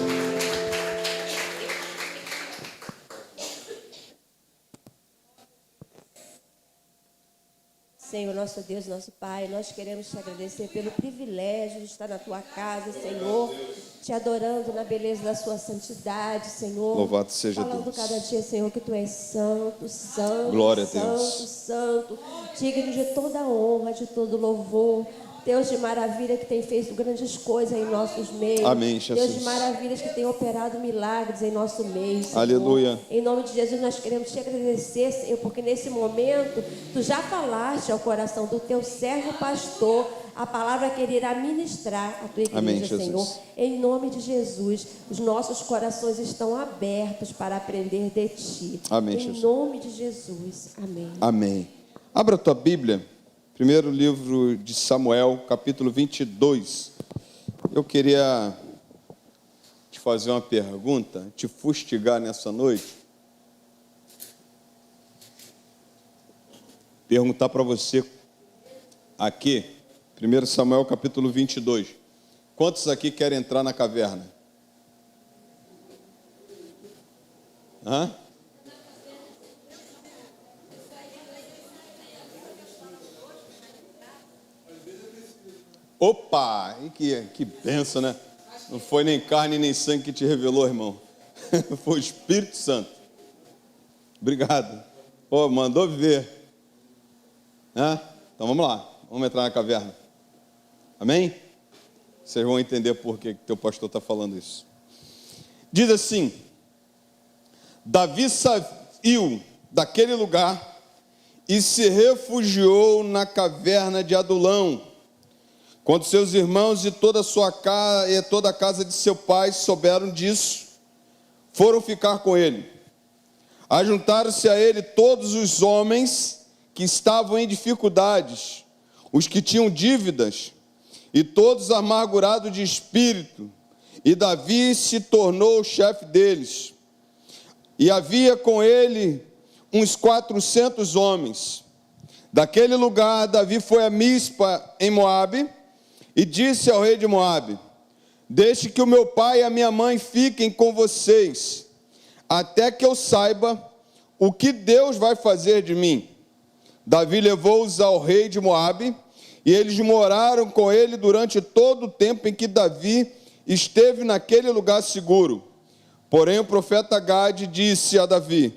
Senhor, nosso Deus, nosso Pai, nós queremos te agradecer pelo privilégio de estar na tua casa, Senhor, te adorando na beleza da sua santidade, Senhor. Louvado seja falando Deus. cada dia, Senhor, que tu és santo, santo, Glória a santo, Deus. santo, digno de toda honra, de todo louvor. Deus de maravilha que tem feito grandes coisas em nossos meios. Amém, Jesus. Deus de maravilhas que tem operado milagres em nosso meio, Senhor. Aleluia. Em nome de Jesus, nós queremos te agradecer, Senhor, porque nesse momento, tu já falaste ao coração do teu servo pastor a palavra que ele irá ministrar à tua igreja, Amém, Jesus. Senhor. Em nome de Jesus, os nossos corações estão abertos para aprender de ti. Amém, em Jesus. nome de Jesus. Amém. Amém. Abra a tua Bíblia, primeiro livro de Samuel, capítulo 22. Eu queria te fazer uma pergunta, te fustigar nessa noite. Perguntar para você aqui, 1 Samuel, capítulo 22. Quantos aqui querem entrar na caverna? Hã? Opa! E que benção, né? Não foi nem carne nem sangue que te revelou, irmão. Foi o Espírito Santo. Obrigado. Pô, mandou viver. Né? Então vamos lá. Vamos entrar na caverna. Amém? Vocês vão entender por que teu pastor está falando isso. Diz assim: Davi saiu daquele lugar e se refugiou na caverna de Adulão. Quando seus irmãos e toda a sua casa e toda a casa de seu pai souberam disso, foram ficar com ele. Ajuntaram-se a ele todos os homens que estavam em dificuldades, os que tinham dívidas, e todos amargurados de espírito. E Davi se tornou o chefe deles. E havia com ele uns 400 homens. Daquele lugar, Davi foi a Mispa, em Moabe, e disse ao rei de Moabe: Deixe que o meu pai e a minha mãe fiquem com vocês, até que eu saiba o que Deus vai fazer de mim. Davi levou-os ao rei de Moabe, e eles moraram com ele durante todo o tempo em que Davi esteve naquele lugar seguro. Porém, o profeta Gade disse a Davi: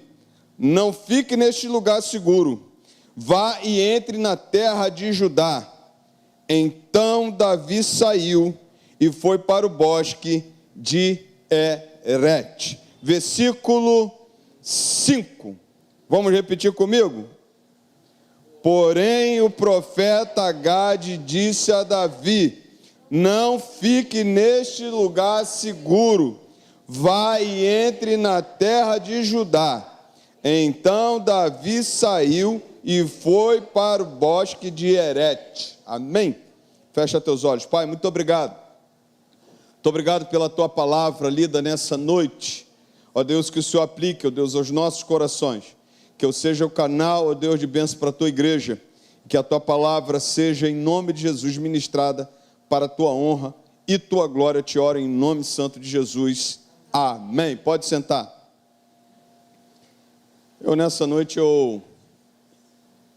Não fique neste lugar seguro, vá e entre na terra de Judá. Então Davi saiu e foi para o bosque de Eret. Versículo 5. Vamos repetir comigo? Porém, o profeta Gade disse a Davi: Não fique neste lugar seguro, vá e entre na terra de Judá. Então Davi saiu e foi para o bosque de Eret. Amém? Fecha teus olhos. Pai, muito obrigado. Muito obrigado pela tua palavra lida nessa noite. Ó Deus, que o Senhor aplique, ó Deus, aos nossos corações. Que eu seja o canal, ó Deus, de bênção para a tua igreja. Que a tua palavra seja, em nome de Jesus, ministrada para a tua honra e tua glória. Eu te oro em nome santo de Jesus. Amém. Pode sentar. Nessa noite, eu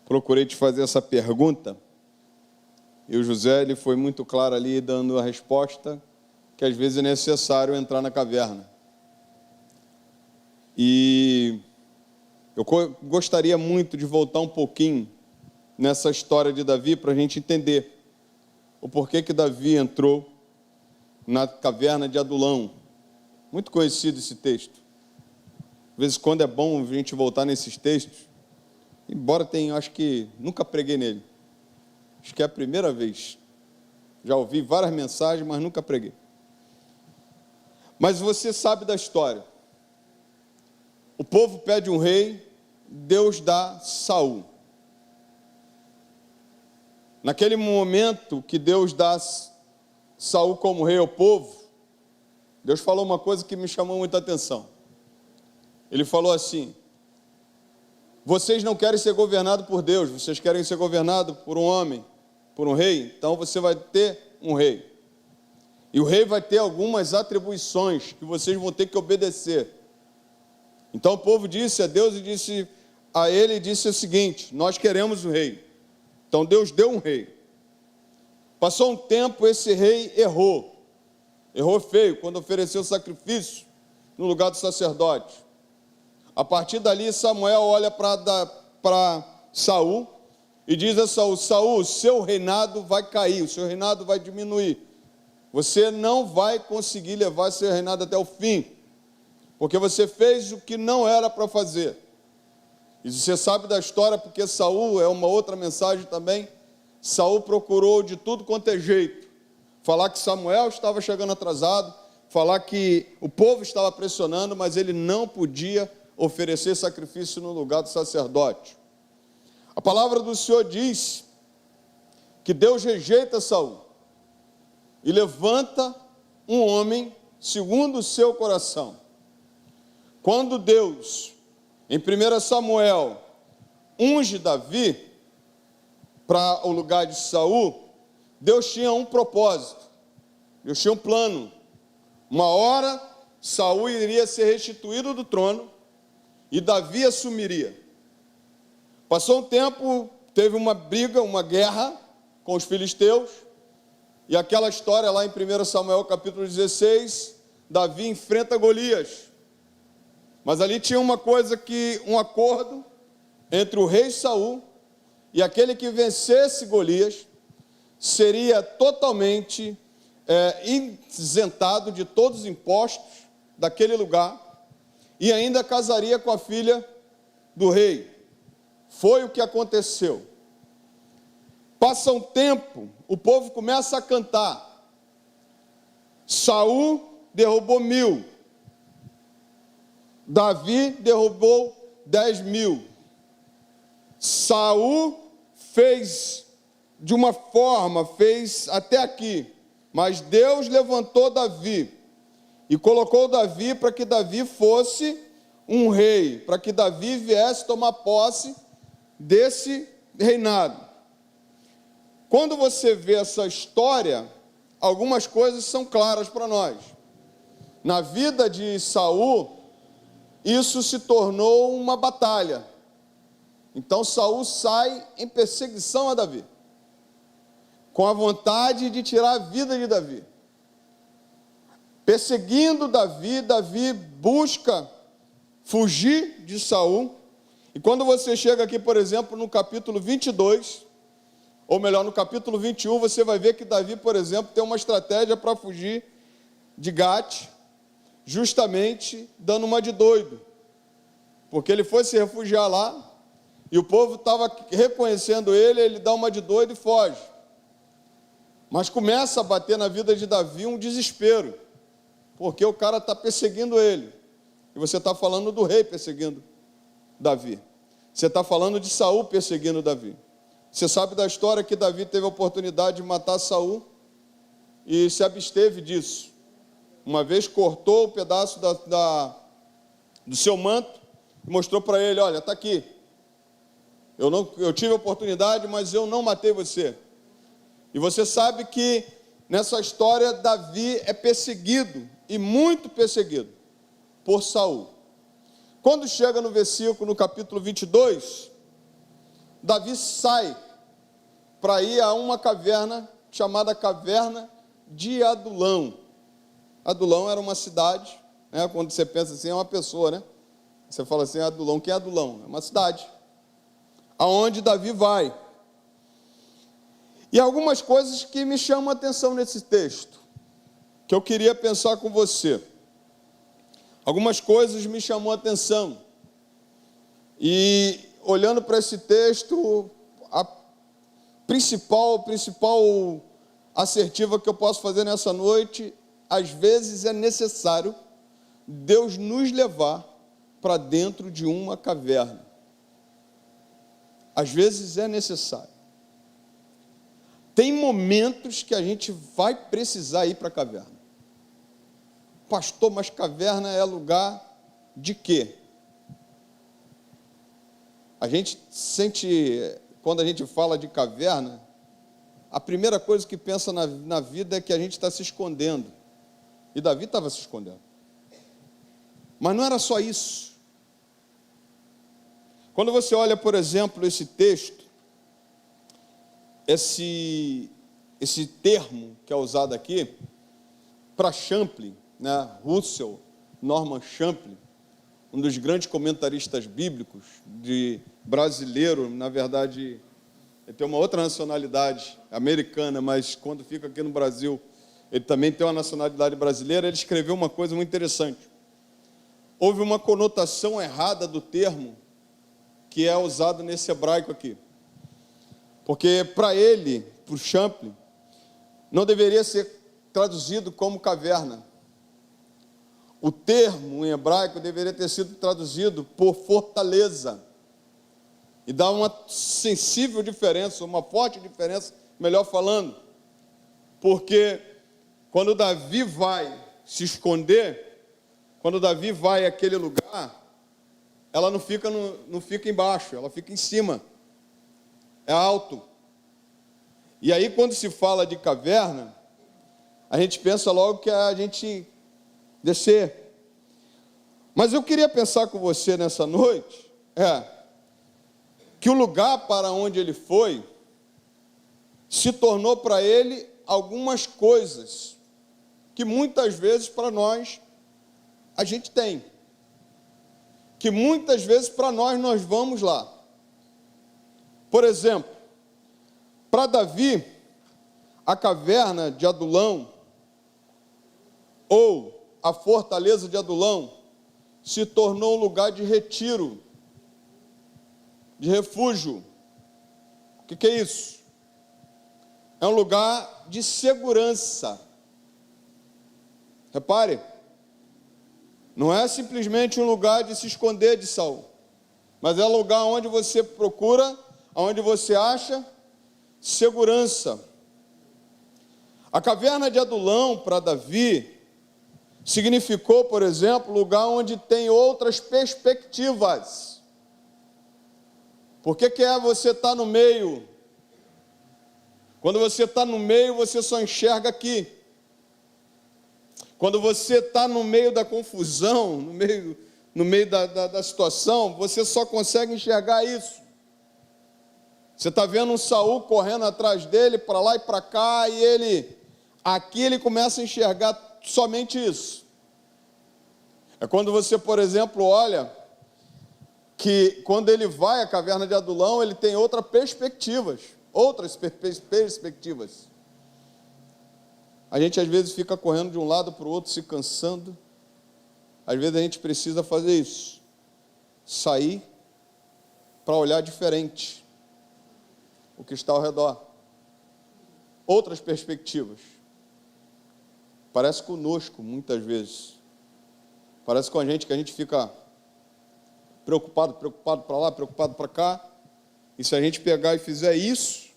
procurei te fazer essa pergunta, E o José, ele foi muito claro ali, dando a resposta que às vezes é necessário entrar na caverna. E eu gostaria muito de voltar um pouquinho nessa história de Davi para a gente entender o porquê que Davi entrou na caverna de Adulão. Muito conhecido esse texto. Às vezes, quando é bom a gente voltar nesses textos, embora tenha, acho que nunca preguei nele. Acho que é a primeira vez. Já ouvi várias mensagens, mas nunca preguei. Mas você sabe da história. O povo pede um rei, Deus dá Saul. Naquele momento que Deus dá Saul como rei ao povo, Deus falou uma coisa que me chamou muita atenção. Ele falou assim: vocês não querem ser governados por Deus, vocês querem ser governados por um homem, por um rei, então você vai ter um rei. E o rei vai ter algumas atribuições que vocês vão ter que obedecer. Então o povo disse a Deus e disse a ele, disse o seguinte: nós queremos o rei. Então Deus deu um rei. Passou um tempo, esse rei errou feio, quando ofereceu sacrifício no lugar do sacerdote. A partir dali, Samuel olha para Saul e diz a Saul: Saul, o seu reinado vai cair, o seu reinado vai diminuir. Você não vai conseguir levar seu reinado até o fim, porque você fez o que não era para fazer. E você sabe da história, porque Saul, é uma outra mensagem também, Saul procurou de tudo quanto é jeito, falar que Samuel estava chegando atrasado, falar que o povo estava pressionando, mas ele não podia oferecer sacrifício no lugar do sacerdote. A palavra do Senhor diz que Deus rejeita Saul e levanta um homem segundo o seu coração. Quando Deus, em 1 Samuel, unge Davi para o lugar de Saul, Deus tinha um propósito, Deus tinha um plano. Uma hora, Saul iria ser restituído do trono e Davi assumiria. Passou um tempo, teve uma briga, uma guerra com os filisteus, e aquela história lá em 1 Samuel capítulo 16, Davi enfrenta Golias. Mas ali tinha uma coisa um acordo entre o rei Saul e aquele que vencesse Golias seria totalmente isentado de todos os impostos daquele lugar e ainda casaria com a filha do rei. Foi o que aconteceu. Passa um tempo, o povo começa a cantar. Saul derrubou 1000. Davi derrubou 10.000. Saul fez de uma forma, fez até aqui, mas Deus levantou Davi e colocou Davi para que Davi fosse um rei, para que Davi viesse tomar posse desse reinado. Quando você vê essa história, algumas coisas são claras para nós. Na vida de Saul, isso se tornou uma batalha. Então Saul sai em perseguição a Davi, com a vontade de tirar a vida de Davi. Perseguindo Davi, Davi busca fugir de Saul. E quando você chega aqui, por exemplo, no capítulo 22, ou melhor, no capítulo 21, você vai ver que Davi, por exemplo, tem uma estratégia para fugir de Gate, justamente dando uma de doido, porque ele foi se refugiar lá, e o povo estava reconhecendo ele, ele dá uma de doido e foge. Mas começa a bater na vida de Davi um desespero, porque o cara está perseguindo ele, e você está falando do rei perseguindo Davi, você está falando de Saul perseguindo Davi. Você sabe da história que Davi teve a oportunidade de matar Saul e se absteve disso. Uma vez cortou o pedaço do seu manto e mostrou para ele: olha, está aqui. Eu tive a oportunidade, mas eu não matei você. E você sabe que nessa história Davi é perseguido, e muito perseguido, por Saul. Quando chega no capítulo 22, Davi sai para ir a uma caverna chamada Caverna de Adulão. Adulão era uma cidade, né? Quando você pensa assim, é uma pessoa, né? Você fala assim, Adulão, quem é Adulão? É uma cidade, aonde Davi vai. E algumas coisas que me chamam a atenção nesse texto, que eu queria pensar com você. Algumas coisas me chamou a atenção. E olhando para esse texto, a principal assertiva que eu posso fazer nessa noite, às vezes é necessário Deus nos levar para dentro de uma caverna. Às vezes é necessário. Tem momentos que a gente vai precisar ir para a caverna. Pastor, mas caverna é lugar de quê? A gente sente, quando a gente fala de caverna, a primeira coisa que pensa na vida é que a gente está se escondendo. E Davi estava se escondendo. Mas não era só isso. Quando você olha, por exemplo, esse texto, esse termo que é usado aqui, para Champlin, né? Russell, Norman Champlin, um dos grandes comentaristas bíblicos, brasileiro, na verdade, ele tem uma outra nacionalidade americana, mas quando fica aqui no Brasil, ele também tem uma nacionalidade brasileira. Ele escreveu uma coisa muito interessante. Houve uma conotação errada do termo que é usado nesse hebraico aqui. Porque para ele, para o Champlin, não deveria ser traduzido como caverna. O termo em hebraico deveria ter sido traduzido por fortaleza. E dá uma sensível diferença, uma forte diferença, melhor falando. Porque quando Davi vai se esconder, quando Davi vai àquele lugar, ela não fica embaixo, ela fica em cima. É alto. E aí, quando se fala de caverna, a gente pensa logo que é a gente descer. Mas eu queria pensar com você nessa noite, que o lugar para onde ele foi, se tornou para ele algumas coisas, que muitas vezes para nós, a gente tem. Que muitas vezes para nós vamos lá. Por exemplo, para Davi, a caverna de Adulão, ou a fortaleza de Adulão, se tornou um lugar de retiro, de refúgio. O que é isso? É um lugar de segurança. Repare, não é simplesmente um lugar de se esconder de Saul, mas é um lugar onde você procura, onde você acha segurança. A caverna de Adulão, para Davi, significou, por exemplo, lugar onde tem outras perspectivas. Por que é você estar no meio? Quando você está no meio, você só enxerga aqui. Quando você está no meio da confusão, no meio da situação, você só consegue enxergar isso. Você está vendo um Saul correndo atrás dele, para lá e para cá, e aqui ele começa a enxergar somente isso. É quando você, por exemplo, olha que quando ele vai à caverna de Adulão, ele tem outras perspectivas. A gente às vezes fica correndo de um lado para o outro, se cansando. Às vezes a gente precisa fazer isso. Sair para olhar diferente o que está ao redor. Outras perspectivas. Parece conosco, muitas vezes. Parece com a gente que a gente fica preocupado para lá, preocupado para cá. E se a gente pegar e fizer isso,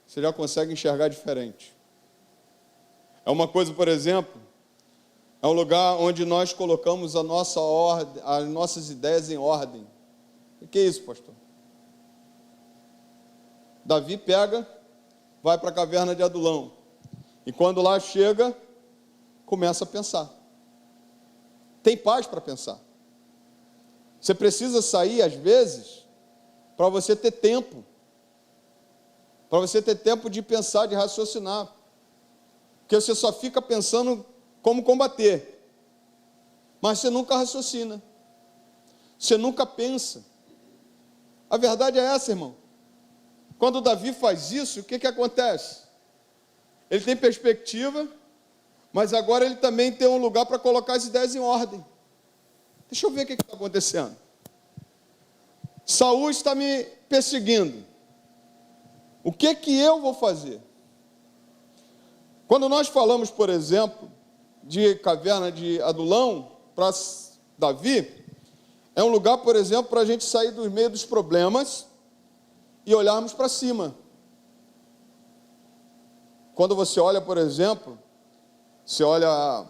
você já consegue enxergar diferente. É uma coisa, por exemplo, é um lugar onde nós colocamos a nossa ordem, as nossas ideias em ordem. O que é isso, pastor? Davi pega, vai para a caverna de Adulão. E quando lá chega, começa a pensar. Tem paz para pensar. Você precisa sair, às vezes, para você ter tempo. para você ter tempo de pensar, de raciocinar. Porque você só fica pensando como combater, mas você nunca raciocina, você nunca pensa. A verdade é essa, irmão. Quando Davi faz isso, o que acontece? Ele tem perspectiva, mas agora ele também tem um lugar para colocar as ideias em ordem. Deixa eu ver o que está acontecendo. Saul está me perseguindo. O que eu vou fazer? Quando nós falamos, por exemplo, de caverna de Adulão para Davi, é um lugar, por exemplo, para a gente sair do meio dos problemas e olharmos para cima. Quando você olha, por exemplo, você olha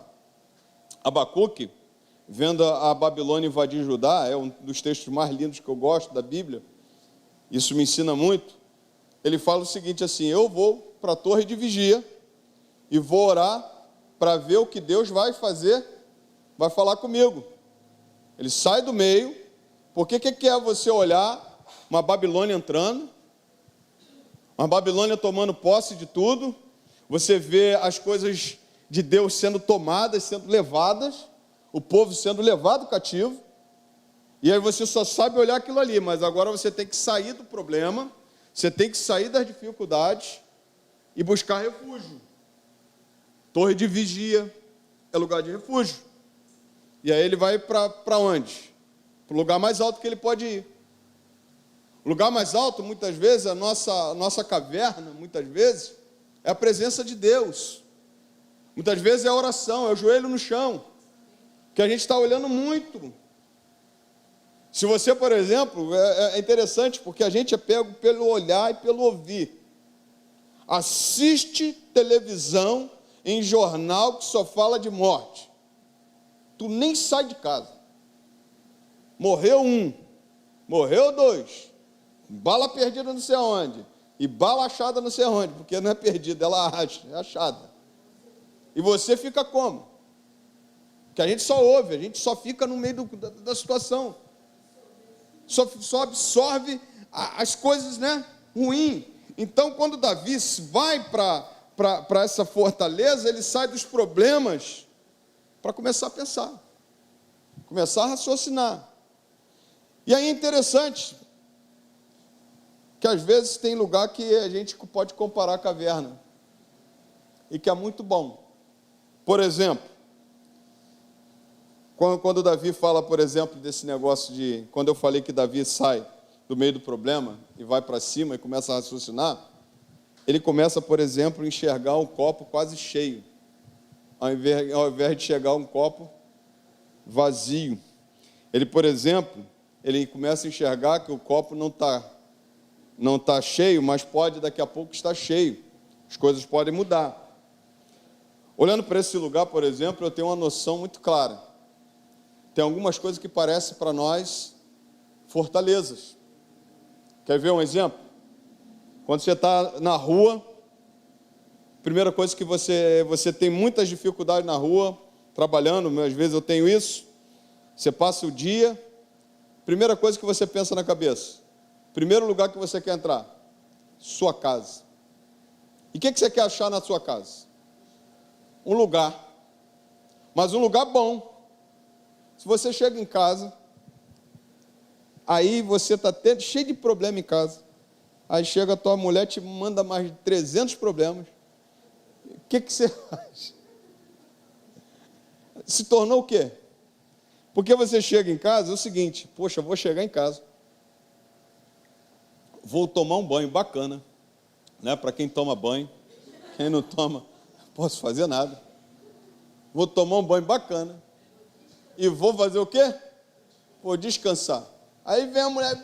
Abacuque, vendo a Babilônia invadir Judá, é um dos textos mais lindos que eu gosto da Bíblia, isso me ensina muito. Ele fala o seguinte assim: eu vou para a torre de vigia e vou orar para ver o que Deus vai fazer, vai falar comigo. Ele sai do meio, porque o que é você olhar uma Babilônia entrando, uma Babilônia tomando posse de tudo, você vê as coisas de Deus sendo tomadas, sendo levadas, o povo sendo levado cativo, e aí você só sabe olhar aquilo ali, mas agora você tem que sair do problema, você tem que sair das dificuldades e buscar refúgio. Torre de vigia é lugar de refúgio. E aí ele vai para onde? Para o lugar mais alto que ele pode ir. O lugar mais alto, muitas vezes, a nossa caverna, muitas vezes, é a presença de Deus. Muitas vezes é a oração, é o joelho no chão, que a gente está olhando muito. Se você, por exemplo, é interessante, porque a gente é pego pelo olhar e pelo ouvir. Assiste televisão em jornal que só fala de morte. Tu nem sai de casa. Morreu um, morreu dois, bala perdida não sei aonde, e bala achada não sei aonde, porque não é perdida, ela acha, é achada. E você fica como? Porque a gente só ouve, a gente só fica no meio da situação. Só absorve as coisas, né, ruins. Então, quando Davi vai para essa fortaleza, ele sai dos problemas para começar a pensar, começar a raciocinar. E aí é interessante que às vezes tem lugar que a gente pode comparar a caverna e que é muito bom. Por exemplo, quando Davi fala, por exemplo, desse negócio de... Quando eu falei que Davi sai do meio do problema e vai para cima e começa a raciocinar, ele começa, por exemplo, a enxergar um copo quase cheio, ao invés de chegar um copo vazio. Ele, por exemplo, ele começa a enxergar que o copo não tá cheio, mas pode daqui a pouco estar cheio. As coisas podem mudar. Olhando para esse lugar, por exemplo, eu tenho uma noção muito clara. Tem algumas coisas que parecem para nós fortalezas. Quer ver um exemplo? Quando você está na rua, primeira coisa que você tem muitas dificuldades na rua, trabalhando, às vezes eu tenho isso, você passa o dia, primeira coisa que você pensa na cabeça, primeiro lugar que você quer entrar, sua casa. E o que você quer achar na sua casa? Um lugar, mas um lugar bom. Se você chega em casa, aí você está cheio de problema em casa, aí chega a tua mulher, te manda mais de 300 problemas, o que você faz? Se tornou o quê? Porque você chega em casa, é o seguinte, poxa, eu vou chegar em casa, vou tomar um banho bacana, né? Para quem toma banho, quem não toma, não posso fazer nada, vou tomar um banho bacana, e vou fazer o quê? Vou descansar. Aí vem a mulher,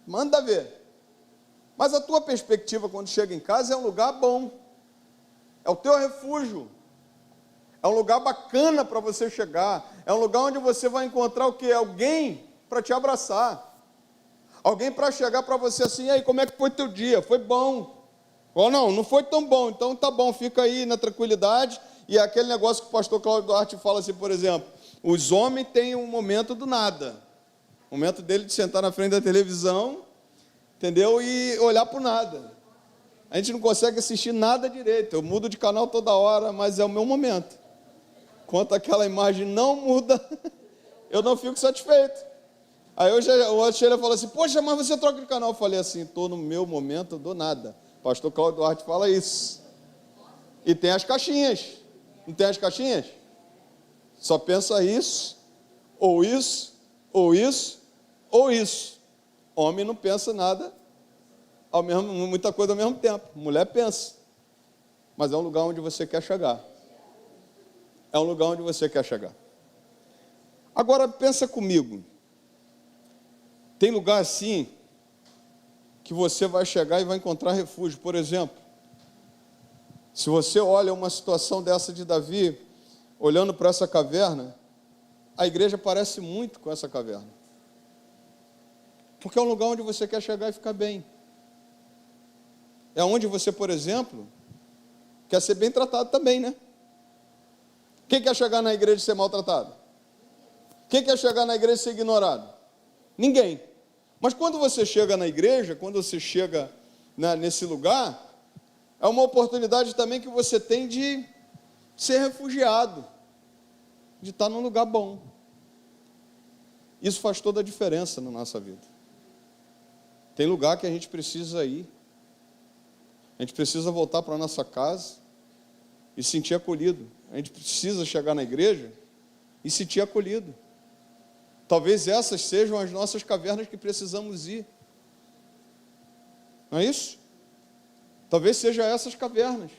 manda ver. Mas a tua perspectiva quando chega em casa é um lugar bom, é o teu refúgio, é um lugar bacana para você chegar, é um lugar onde você vai encontrar o quê? Alguém para te abraçar, alguém para chegar para você assim, e aí, como é que foi teu dia? Foi bom? Ou não foi tão bom, então tá bom, fica aí na tranquilidade. E é aquele negócio que o pastor Cláudio Duarte fala assim, por exemplo, os homens têm um momento do nada, o momento dele de sentar na frente da televisão entendeu? E olhar para o nada. A gente não consegue assistir nada direito. Eu mudo de canal toda hora, mas é o meu momento. Enquanto aquela imagem não muda, eu não fico satisfeito. Aí hoje o Sheila falou assim, poxa, mas você troca de canal. Eu falei assim, estou no meu momento do nada. Pastor Cláudio Duarte fala isso. E tem as caixinhas. Não tem as caixinhas? Só pensa isso, ou isso, ou isso, ou isso. Homem não pensa nada, muita coisa ao mesmo tempo. Mulher pensa. Mas é um lugar onde você quer chegar. É um lugar onde você quer chegar. Agora pensa comigo. Tem lugar assim que você vai chegar e vai encontrar refúgio. Por exemplo, se você olha uma situação dessa de Davi, olhando para essa caverna, a igreja parece muito com essa caverna. Porque é um lugar onde você quer chegar e ficar bem. É onde você, por exemplo, quer ser bem tratado também, né? Quem quer chegar na igreja e ser maltratado? Quem quer chegar na igreja e ser ignorado? Ninguém. Mas quando você chega na igreja, quando você chega nesse lugar, é uma oportunidade também que você tem de ser refugiado, de estar num lugar bom. Isso faz toda a diferença na nossa vida. Tem lugar que a gente precisa ir. A gente precisa voltar para a nossa casa e se sentir acolhido. A gente precisa chegar na igreja e se sentir acolhido. Talvez essas sejam as nossas cavernas que precisamos ir. Não é isso? Talvez sejam essas cavernas.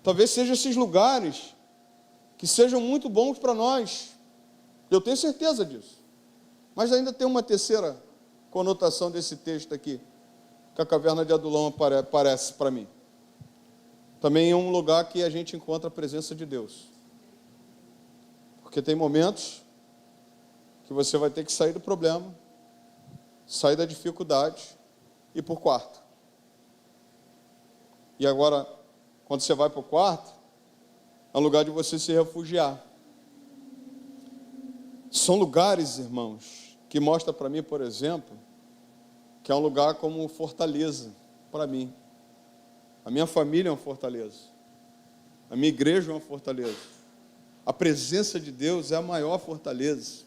Talvez sejam esses lugares que sejam muito bons para nós. Eu tenho certeza disso. Mas ainda tem uma terceira conotação desse texto aqui, que a caverna de Adulão aparece para mim. Também é um lugar que a gente encontra a presença de Deus. Porque tem momentos que você vai ter que sair do problema, sair da dificuldade e ir para o quarto. E agora, quando você vai para o quarto, é um lugar de você se refugiar. São lugares, irmãos, que mostram para mim, por exemplo, que é um lugar como fortaleza para mim. A minha família é uma fortaleza. A minha igreja é uma fortaleza. A presença de Deus é a maior fortaleza.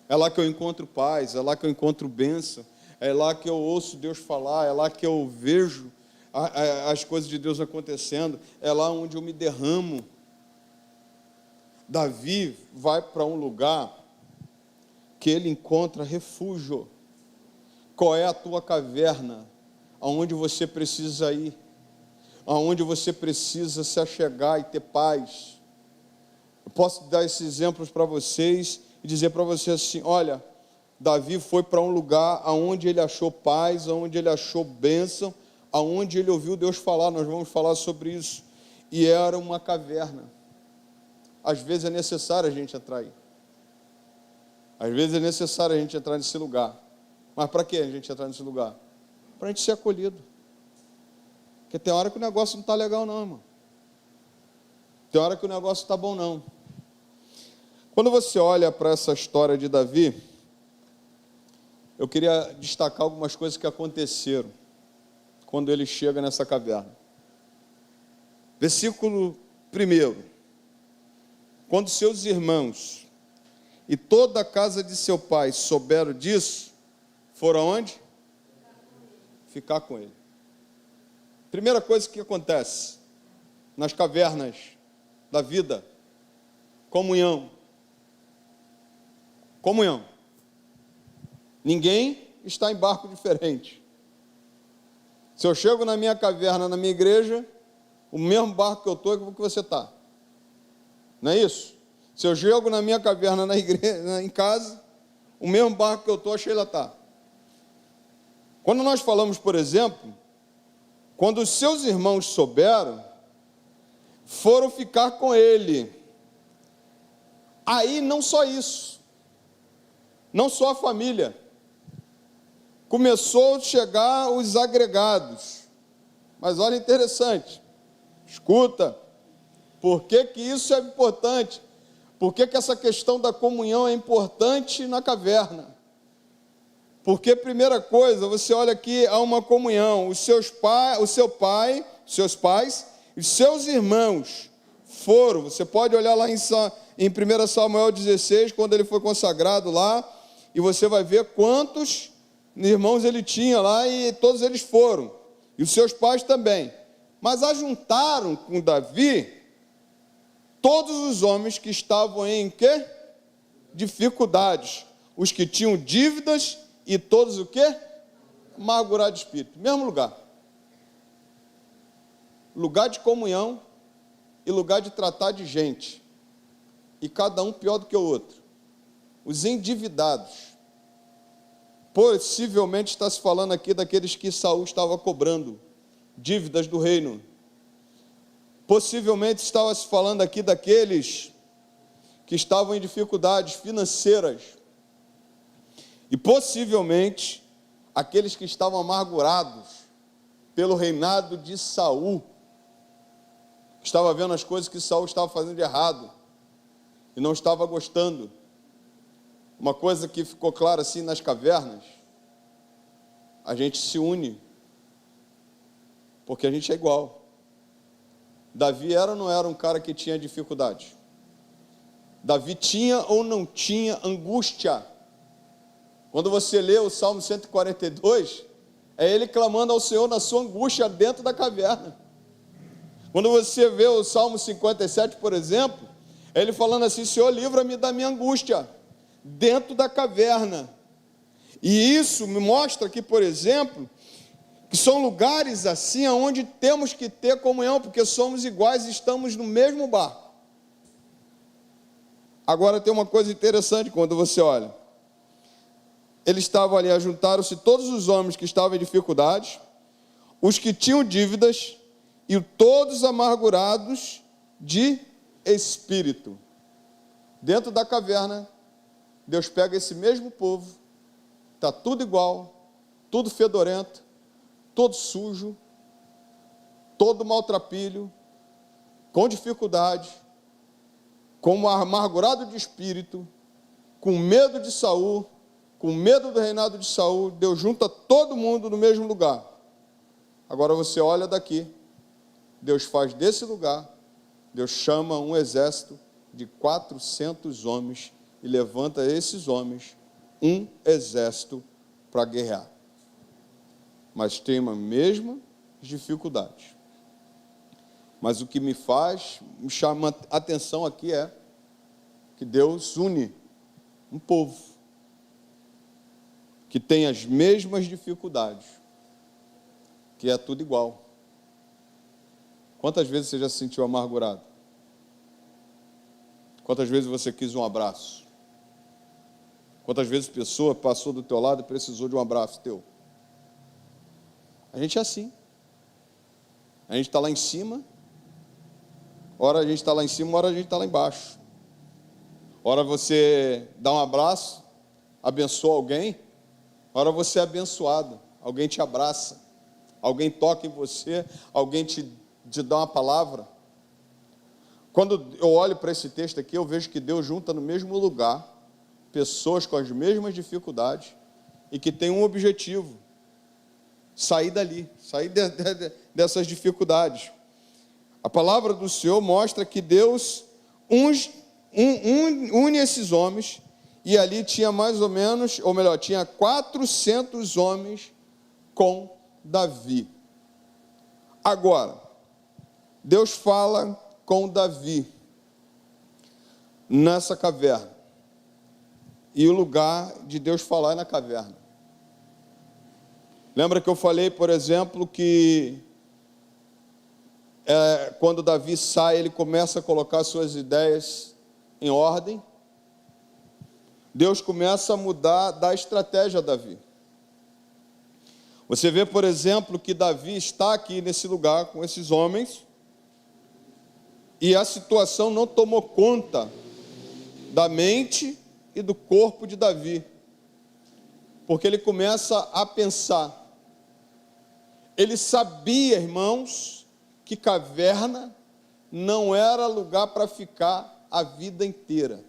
É lá que eu encontro paz, é lá que eu encontro bênção, é lá que eu ouço Deus falar, é lá que eu vejo as coisas de Deus acontecendo, é lá onde eu me derramo. Davi vai para um lugar que ele encontra refúgio. Qual é a tua caverna? Aonde você precisa ir? Aonde você precisa se achegar e ter paz? Eu posso dar esses exemplos para vocês e dizer para vocês assim, olha, Davi foi para um lugar aonde ele achou paz, aonde ele achou bênção, aonde ele ouviu Deus falar. Nós vamos falar sobre isso. E era uma caverna. Às vezes é necessário a gente entrar aí. Às vezes é necessário a gente entrar nesse lugar. Mas para que a gente entrar nesse lugar? Para a gente ser acolhido. Porque tem hora que o negócio não está legal não, irmão. Tem hora que o negócio está bom não. Quando você olha para essa história de Davi, eu queria destacar algumas coisas que aconteceram quando ele chega nessa caverna. Versículo 1. Quando seus irmãos e toda a casa de seu pai souberam disso, foram aonde? Ficar com ele. Primeira coisa que acontece nas cavernas da vida, comunhão. Comunhão. Ninguém está em barco diferente. Se eu chego na minha caverna, na minha igreja, o mesmo barco que eu estou é o que você está. Não é isso? Se eu chego na minha caverna na igreja, em casa, o mesmo barco que eu estou, a Sheila está. Quando nós falamos, por exemplo, quando os seus irmãos souberam, foram ficar com ele. Aí não só isso, não só a família, começou a chegar os agregados. Mas olha interessante, escuta, por que que isso é importante? Por que que essa questão da comunhão é importante na caverna? Porque, primeira coisa, você olha aqui, há uma comunhão. Seus pais e seus irmãos foram. Você pode olhar lá em 1 Samuel 16, quando ele foi consagrado lá, e você vai ver quantos irmãos ele tinha lá, e todos eles foram. E os seus pais também. Mas ajuntaram com Davi todos os homens que estavam em quê? Dificuldades. Os que tinham dívidas e todos o quê? Amargurados de espírito. Mesmo lugar. Lugar de comunhão e lugar de tratar de gente. E cada um pior do que o outro. Os endividados. Possivelmente está se falando aqui daqueles que Saul estava cobrando dívidas do reino. Possivelmente estava se falando aqui daqueles que estavam em dificuldades financeiras. E possivelmente aqueles que estavam amargurados pelo reinado de Saul, que estava vendo as coisas que Saul estava fazendo de errado e não estava gostando. Uma coisa que ficou clara assim nas cavernas: a gente se une porque a gente é igual. Davi era ou não era um cara que tinha dificuldade? Davi tinha ou não tinha angústia? Quando você lê o Salmo 142, é ele clamando ao Senhor na sua angústia dentro da caverna. Quando você vê o Salmo 57, por exemplo, é ele falando assim: Senhor, livra-me da minha angústia, dentro da caverna. E isso me mostra aqui, por exemplo, que são lugares assim, onde temos que ter comunhão, porque somos iguais e estamos no mesmo barco. Agora tem uma coisa interessante quando você olha. Eles estavam ali, ajuntaram-se todos os homens que estavam em dificuldades, os que tinham dívidas e todos amargurados de espírito. Dentro da caverna, Deus pega esse mesmo povo, está tudo igual, tudo fedorento, todo sujo, todo maltrapilho, com dificuldade, como amargurado de espírito, com medo de Saul, com medo do reinado de Saul. Deus junta todo mundo no mesmo lugar. Agora você olha daqui, Deus faz desse lugar, Deus chama um exército de 400 homens e levanta esses homens, um exército para guerrear. Mas tem a mesma dificuldade. Mas o que me chama a atenção aqui é que Deus une um povo que tem as mesmas dificuldades, que é tudo igual. Quantas vezes você já se sentiu amargurado? Quantas vezes você quis um abraço? Quantas vezes a pessoa passou do teu lado e precisou de um abraço teu? A gente é assim. A gente está lá em cima, ora a gente está lá em cima, ora a gente está lá embaixo. Ora você dá um abraço, abençoa alguém, ora você é abençoado, alguém te abraça, alguém toca em você, alguém te dá uma palavra. Quando eu olho para esse texto aqui, eu vejo que Deus junta no mesmo lugar pessoas com as mesmas dificuldades e que tem um objetivo: sair dali, sair dessas dificuldades. A palavra do Senhor mostra que Deus une esses homens, e ali tinha mais ou menos, ou melhor, tinha 400 homens com Davi. Agora, Deus fala com Davi nessa caverna, e o lugar de Deus falar é na caverna. Lembra que eu falei, por exemplo, que quando Davi sai, ele começa a colocar suas ideias em ordem. Deus começa a mudar da estratégia a Davi. Você vê, por exemplo, que Davi está aqui nesse lugar com esses homens, e a situação não tomou conta da mente e do corpo de Davi, porque ele começa a pensar. Ele sabia, irmãos, que caverna não era lugar para ficar a vida inteira.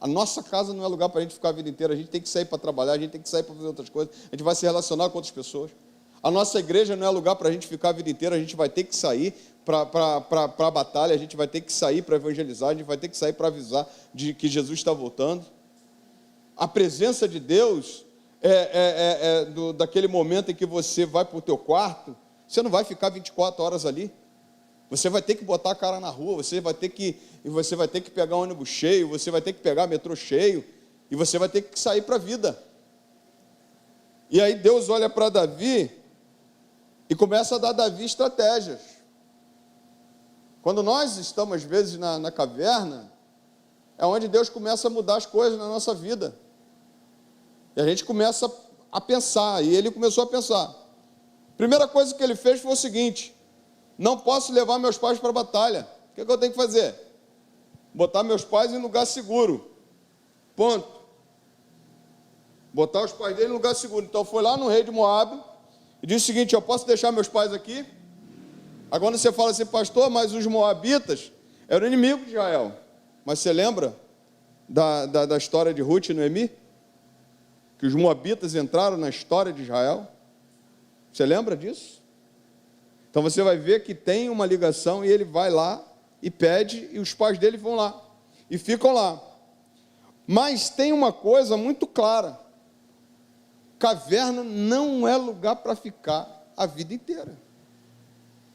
A nossa casa não é lugar para a gente ficar a vida inteira. A gente tem que sair para trabalhar, a gente tem que sair para fazer outras coisas. A gente vai se relacionar com outras pessoas. A nossa igreja não é lugar para a gente ficar a vida inteira. A gente vai ter que sair para a batalha, a gente vai ter que sair para evangelizar, a gente vai ter que sair para avisar de que Jesus está voltando. A presença de Deus daquele momento em que você vai para o teu quarto, você não vai ficar 24 horas ali. Você vai ter que botar a cara na rua, você vai ter que pegar um ônibus cheio, você vai ter que pegar metrô cheio, e você vai ter que sair para a vida. E aí Deus olha para Davi e começa a dar a Davi estratégias. Quando nós estamos, às vezes, na caverna, é onde Deus começa a mudar as coisas na nossa vida. E a gente começa a pensar, e ele começou a pensar. Primeira coisa que ele fez foi o seguinte: não posso levar meus pais para a batalha. O que eu tenho que fazer? Botar meus pais em lugar seguro. Ponto. Botar os pais dele em lugar seguro. Então foi lá no rei de Moabe e disse o seguinte: eu posso deixar meus pais aqui? Agora você fala assim, pastor, mas os moabitas eram inimigos de Israel. Mas você lembra da história de Ruth e Noemi? Que os moabitas entraram na história de Israel? Você lembra disso? Então você vai ver que tem uma ligação, e ele vai lá e pede, e os pais dele vão lá e ficam lá. Mas tem uma coisa muito clara: caverna não é lugar para ficar a vida inteira.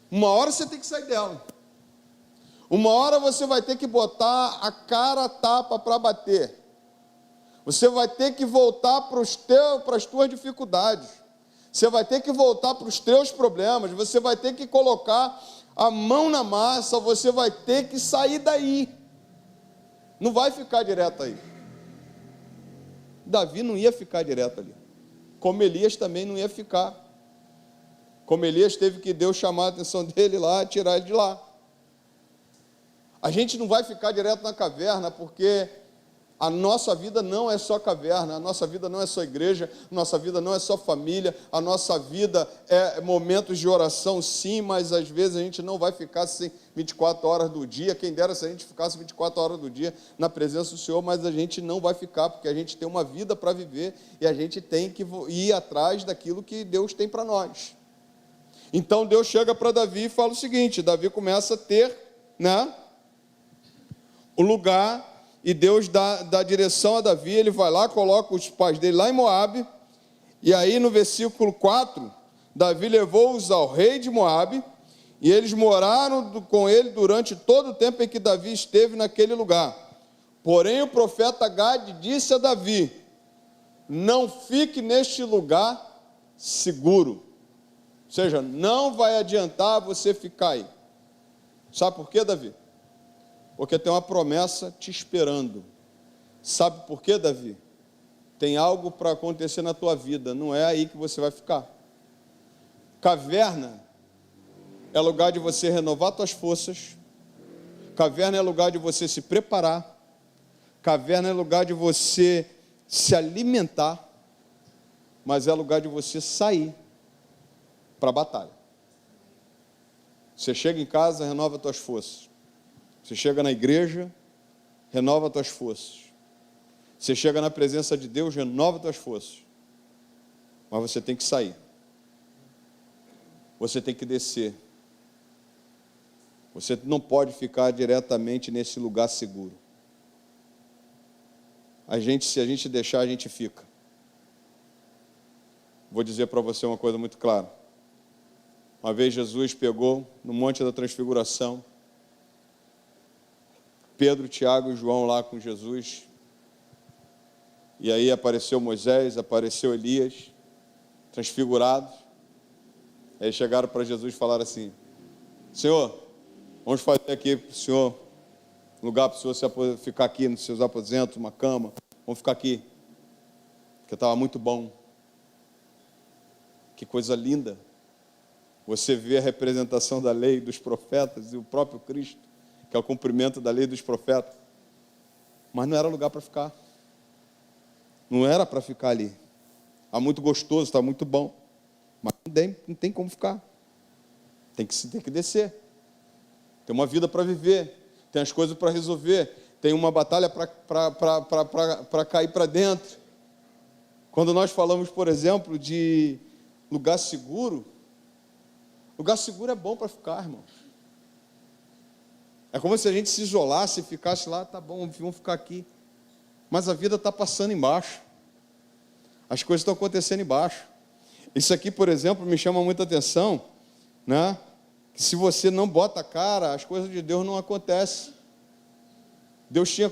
Uma hora você tem que sair dela. Uma hora você vai ter que botar a cara a tapa para bater. Você vai ter que voltar para as tuas dificuldades. Você vai ter que voltar para os teus problemas. Você vai ter que colocar a mão na massa. Você vai ter que sair daí. Não vai ficar direto aí. Davi não ia ficar direto ali. Como Elias também não ia ficar. Como Elias teve que Deus chamar a atenção dele lá, tirar ele de lá. A gente não vai ficar direto na caverna, porque a nossa vida não é só caverna, a nossa vida não é só igreja, a nossa vida não é só família, a nossa vida é momentos de oração, sim, mas às vezes a gente não vai ficar assim 24 horas do dia. Quem dera se a gente ficasse 24 horas do dia na presença do Senhor, mas a gente não vai ficar, porque a gente tem uma vida para viver e a gente tem que ir atrás daquilo que Deus tem para nós. Então Deus chega para Davi e fala o seguinte: Davi começa a ter, o lugar, e Deus dá direção a Davi. Ele vai lá, coloca os pais dele lá em Moabe, e aí no versículo 4, Davi levou-os ao rei de Moabe, e eles moraram com ele durante todo o tempo em que Davi esteve naquele lugar. Porém o profeta Gade disse a Davi: não fique neste lugar seguro. Ou seja, não vai adiantar você ficar aí. Sabe por quê, Davi? Porque tem uma promessa te esperando. Sabe por quê, Davi? Tem algo para acontecer na tua vida, não é aí que você vai ficar. Caverna é lugar de você renovar tuas forças. Caverna é lugar de você se preparar. Caverna é lugar de você se alimentar. Mas é lugar de você sair para a batalha. Você chega em casa, renova tuas forças. Você chega na igreja, renova tuas forças. Você chega na presença de Deus, renova tuas forças. Mas você tem que sair. Você tem que descer. Você não pode ficar diretamente nesse lugar seguro. Se a gente deixar, a gente fica. Vou dizer para você uma coisa muito clara. Uma vez Jesus pegou no Monte da Transfiguração Pedro, Tiago e João lá com Jesus. E aí apareceu Moisés, apareceu Elias, transfigurados. Aí chegaram para Jesus e falaram assim: Senhor, vamos fazer aqui para o Senhor um lugar para o Senhor ficar aqui nos seus aposentos, uma cama. Vamos ficar aqui, porque estava muito bom. Que coisa linda. Você vê a representação da lei dos profetas e o próprio Cristo, que é o cumprimento da lei dos profetas. Mas não era lugar para ficar. Não era para ficar ali. Está muito gostoso, está muito bom. Mas não tem como ficar. Tem que descer. Tem uma vida para viver. Tem as coisas para resolver. tem uma batalha para cair para dentro. Quando nós falamos, por exemplo, de lugar seguro é bom para ficar, irmãos. É como se a gente se isolasse e ficasse lá, tá bom, vamos ficar aqui. Mas a vida está passando embaixo. As coisas estão acontecendo embaixo. Isso aqui, por exemplo, me chama muita atenção, né? Que se você não bota a cara, as coisas de Deus não acontecem.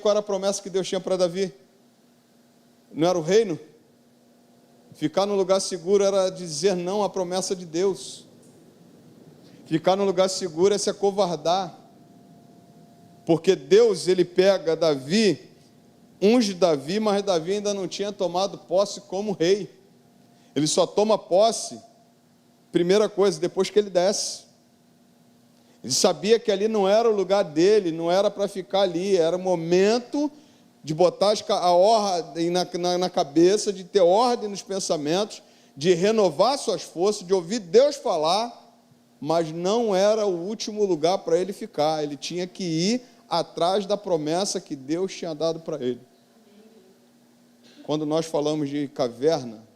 Qual era a promessa que Deus tinha para Davi? Não era o reino? Ficar no lugar seguro era dizer não à promessa de Deus. Ficar no lugar seguro é se acovardar. Porque Deus, ele pega Davi, unge Davi, mas Davi ainda não tinha tomado posse como rei. Ele só toma posse, primeira coisa, depois que ele desce. Ele sabia que ali não era o lugar dele, não era para ficar ali, era o momento de botar a ordem na cabeça, de ter ordem nos pensamentos, de renovar suas forças, de ouvir Deus falar, mas não era o último lugar para ele ficar. Ele tinha que ir atrás da promessa que Deus tinha dado para ele. Quando nós falamos de caverna,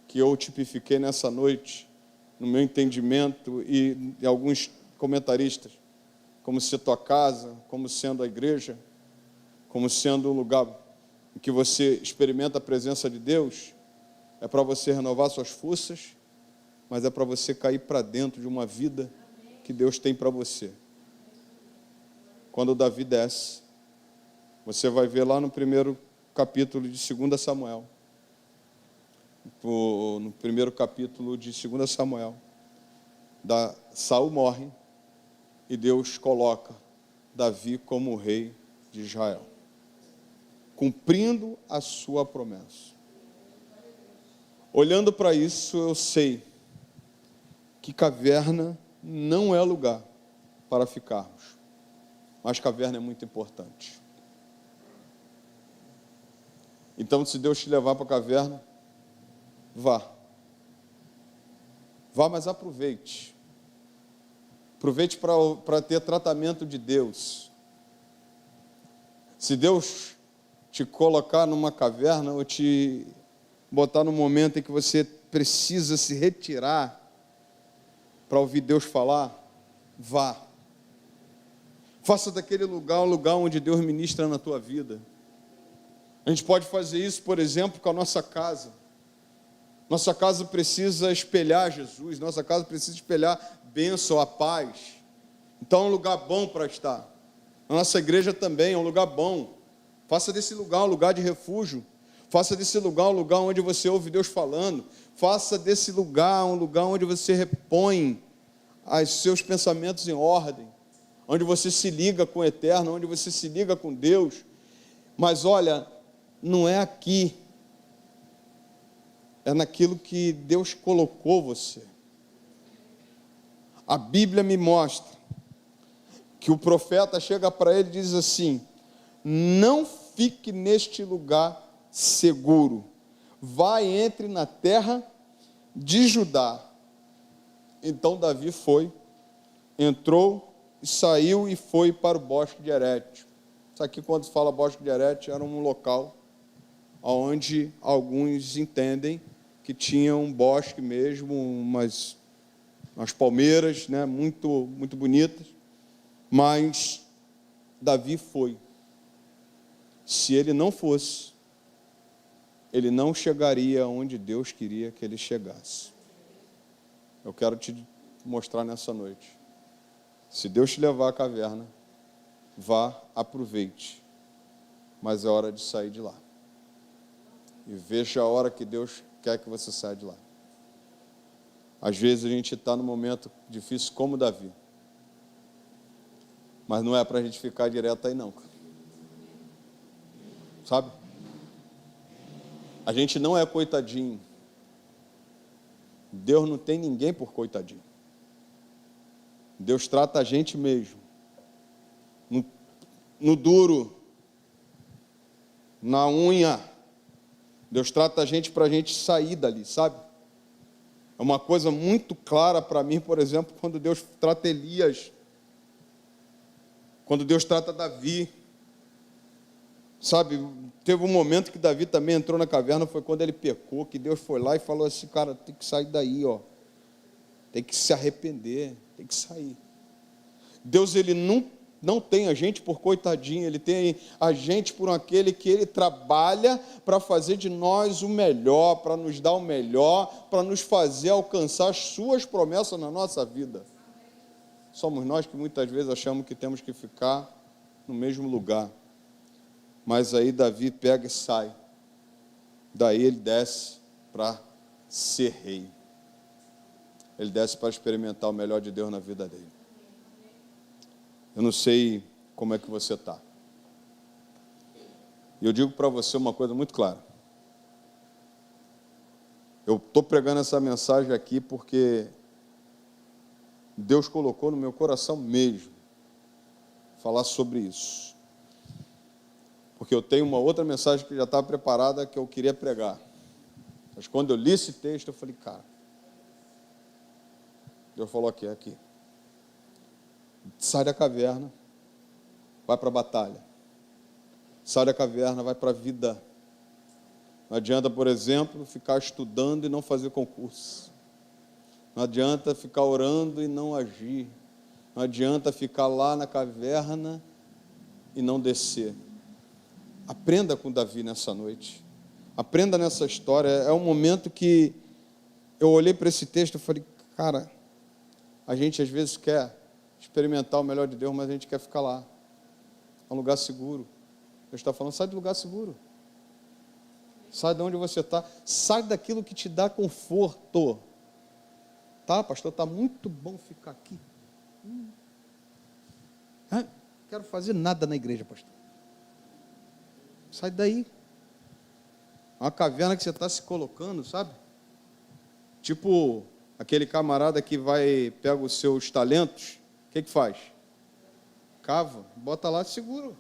que eu tipifiquei nessa noite, no meu entendimento, e alguns comentaristas, como se tua casa, como sendo a igreja, como sendo um lugar em que você experimenta a presença de Deus, é para você renovar suas forças, mas é para você cair para dentro de uma vida que Deus tem para você. Quando Davi desce, você vai ver lá no primeiro capítulo de 2 Samuel, no primeiro capítulo de 2 Samuel, Saul morre e Deus coloca Davi como rei de Israel, cumprindo a sua promessa. Olhando para isso, eu sei que caverna não é lugar para ficarmos, mas caverna é muito importante. Então, se Deus te levar para a caverna, vá. Vá, mas aproveite. Aproveite para ter tratamento de Deus. Se Deus te colocar numa caverna ou te botar num momento em que você precisa se retirar para ouvir Deus falar, vá. Faça daquele lugar um lugar onde Deus ministra na tua vida. A gente pode fazer isso, por exemplo, com a nossa casa. Nossa casa precisa espelhar Jesus, nossa casa precisa espelhar bênção, a paz. Então é um lugar bom para estar. A nossa igreja também é um lugar bom. Faça desse lugar um lugar de refúgio. Faça desse lugar um lugar onde você ouve Deus falando. Faça desse lugar um lugar onde você repõe os seus pensamentos em ordem. Onde você se liga com o Eterno, onde você se liga com Deus. Mas olha, não é aqui. É naquilo que Deus colocou você. A Bíblia me mostra que o profeta chega para ele e diz assim: não fique neste lugar seguro, vai, entre na terra de Judá. Então Davi foi, entrou e saiu e foi para o bosque de Herete. Isso aqui, quando se fala bosque de Herete, era um local onde alguns entendem que tinha um bosque mesmo, umas palmeiras, né, muito bonitas, mas Davi foi. Se ele não fosse, ele não chegaria onde Deus queria que ele chegasse. Eu quero te mostrar nessa noite. Se Deus te levar à caverna, vá, aproveite, mas é hora de sair de lá. E veja a hora que Deus quer que você saia de lá. Às vezes a gente está num momento difícil como Davi. Mas não é para a gente ficar direto aí não. Sabe? A gente não é coitadinho. Deus não tem ninguém por coitadinho. Deus trata a gente mesmo. No duro. Na unha. Deus trata a gente para a gente sair dali, sabe? É uma coisa muito clara para mim, por exemplo, quando Deus trata Elias, quando Deus trata Davi. Sabe, teve um momento que Davi também entrou na caverna, foi quando ele pecou, que Deus foi lá e falou assim, cara, tem que sair daí, ó. Tem que se arrepender, tem que sair. Deus, ele não tem a gente por coitadinho, ele tem a gente por aquele que ele trabalha para fazer de nós o melhor, para nos dar o melhor, para nos fazer alcançar as suas promessas na nossa vida. Somos nós que muitas vezes achamos que temos que ficar no mesmo lugar. Mas aí Davi pega e sai. Daí ele desce para ser rei. Ele desce para experimentar o melhor de Deus na vida dele. Eu não sei como é que você está. E eu digo para você uma coisa muito clara. Eu estou pregando essa mensagem aqui porque Deus colocou no meu coração mesmo falar sobre isso. Porque eu tenho uma outra mensagem que já estava preparada que eu queria pregar. Mas quando eu li esse texto, eu falei, cara, Deus falou aqui. Sai da caverna, vai para a batalha. Sai da caverna, vai para a vida. Não adianta, por exemplo, ficar estudando e não fazer concurso. Não adianta ficar orando e não agir. Não adianta ficar lá na caverna e não descer. Aprenda com Davi nessa noite. Aprenda nessa história. É um momento que eu olhei para esse texto e falei, cara, a gente às vezes quer experimentar o melhor de Deus, mas a gente quer ficar lá. É um lugar seguro. Deus está falando, sai do lugar seguro. Sai de onde você está. Sai daquilo que te dá conforto. Tá, pastor, está muito bom ficar aqui. Não quero fazer nada na igreja, pastor. Sai daí. É uma caverna que você está se colocando, sabe? Tipo aquele camarada que pega os seus talentos, o que faz? Cava, bota lá, seguro.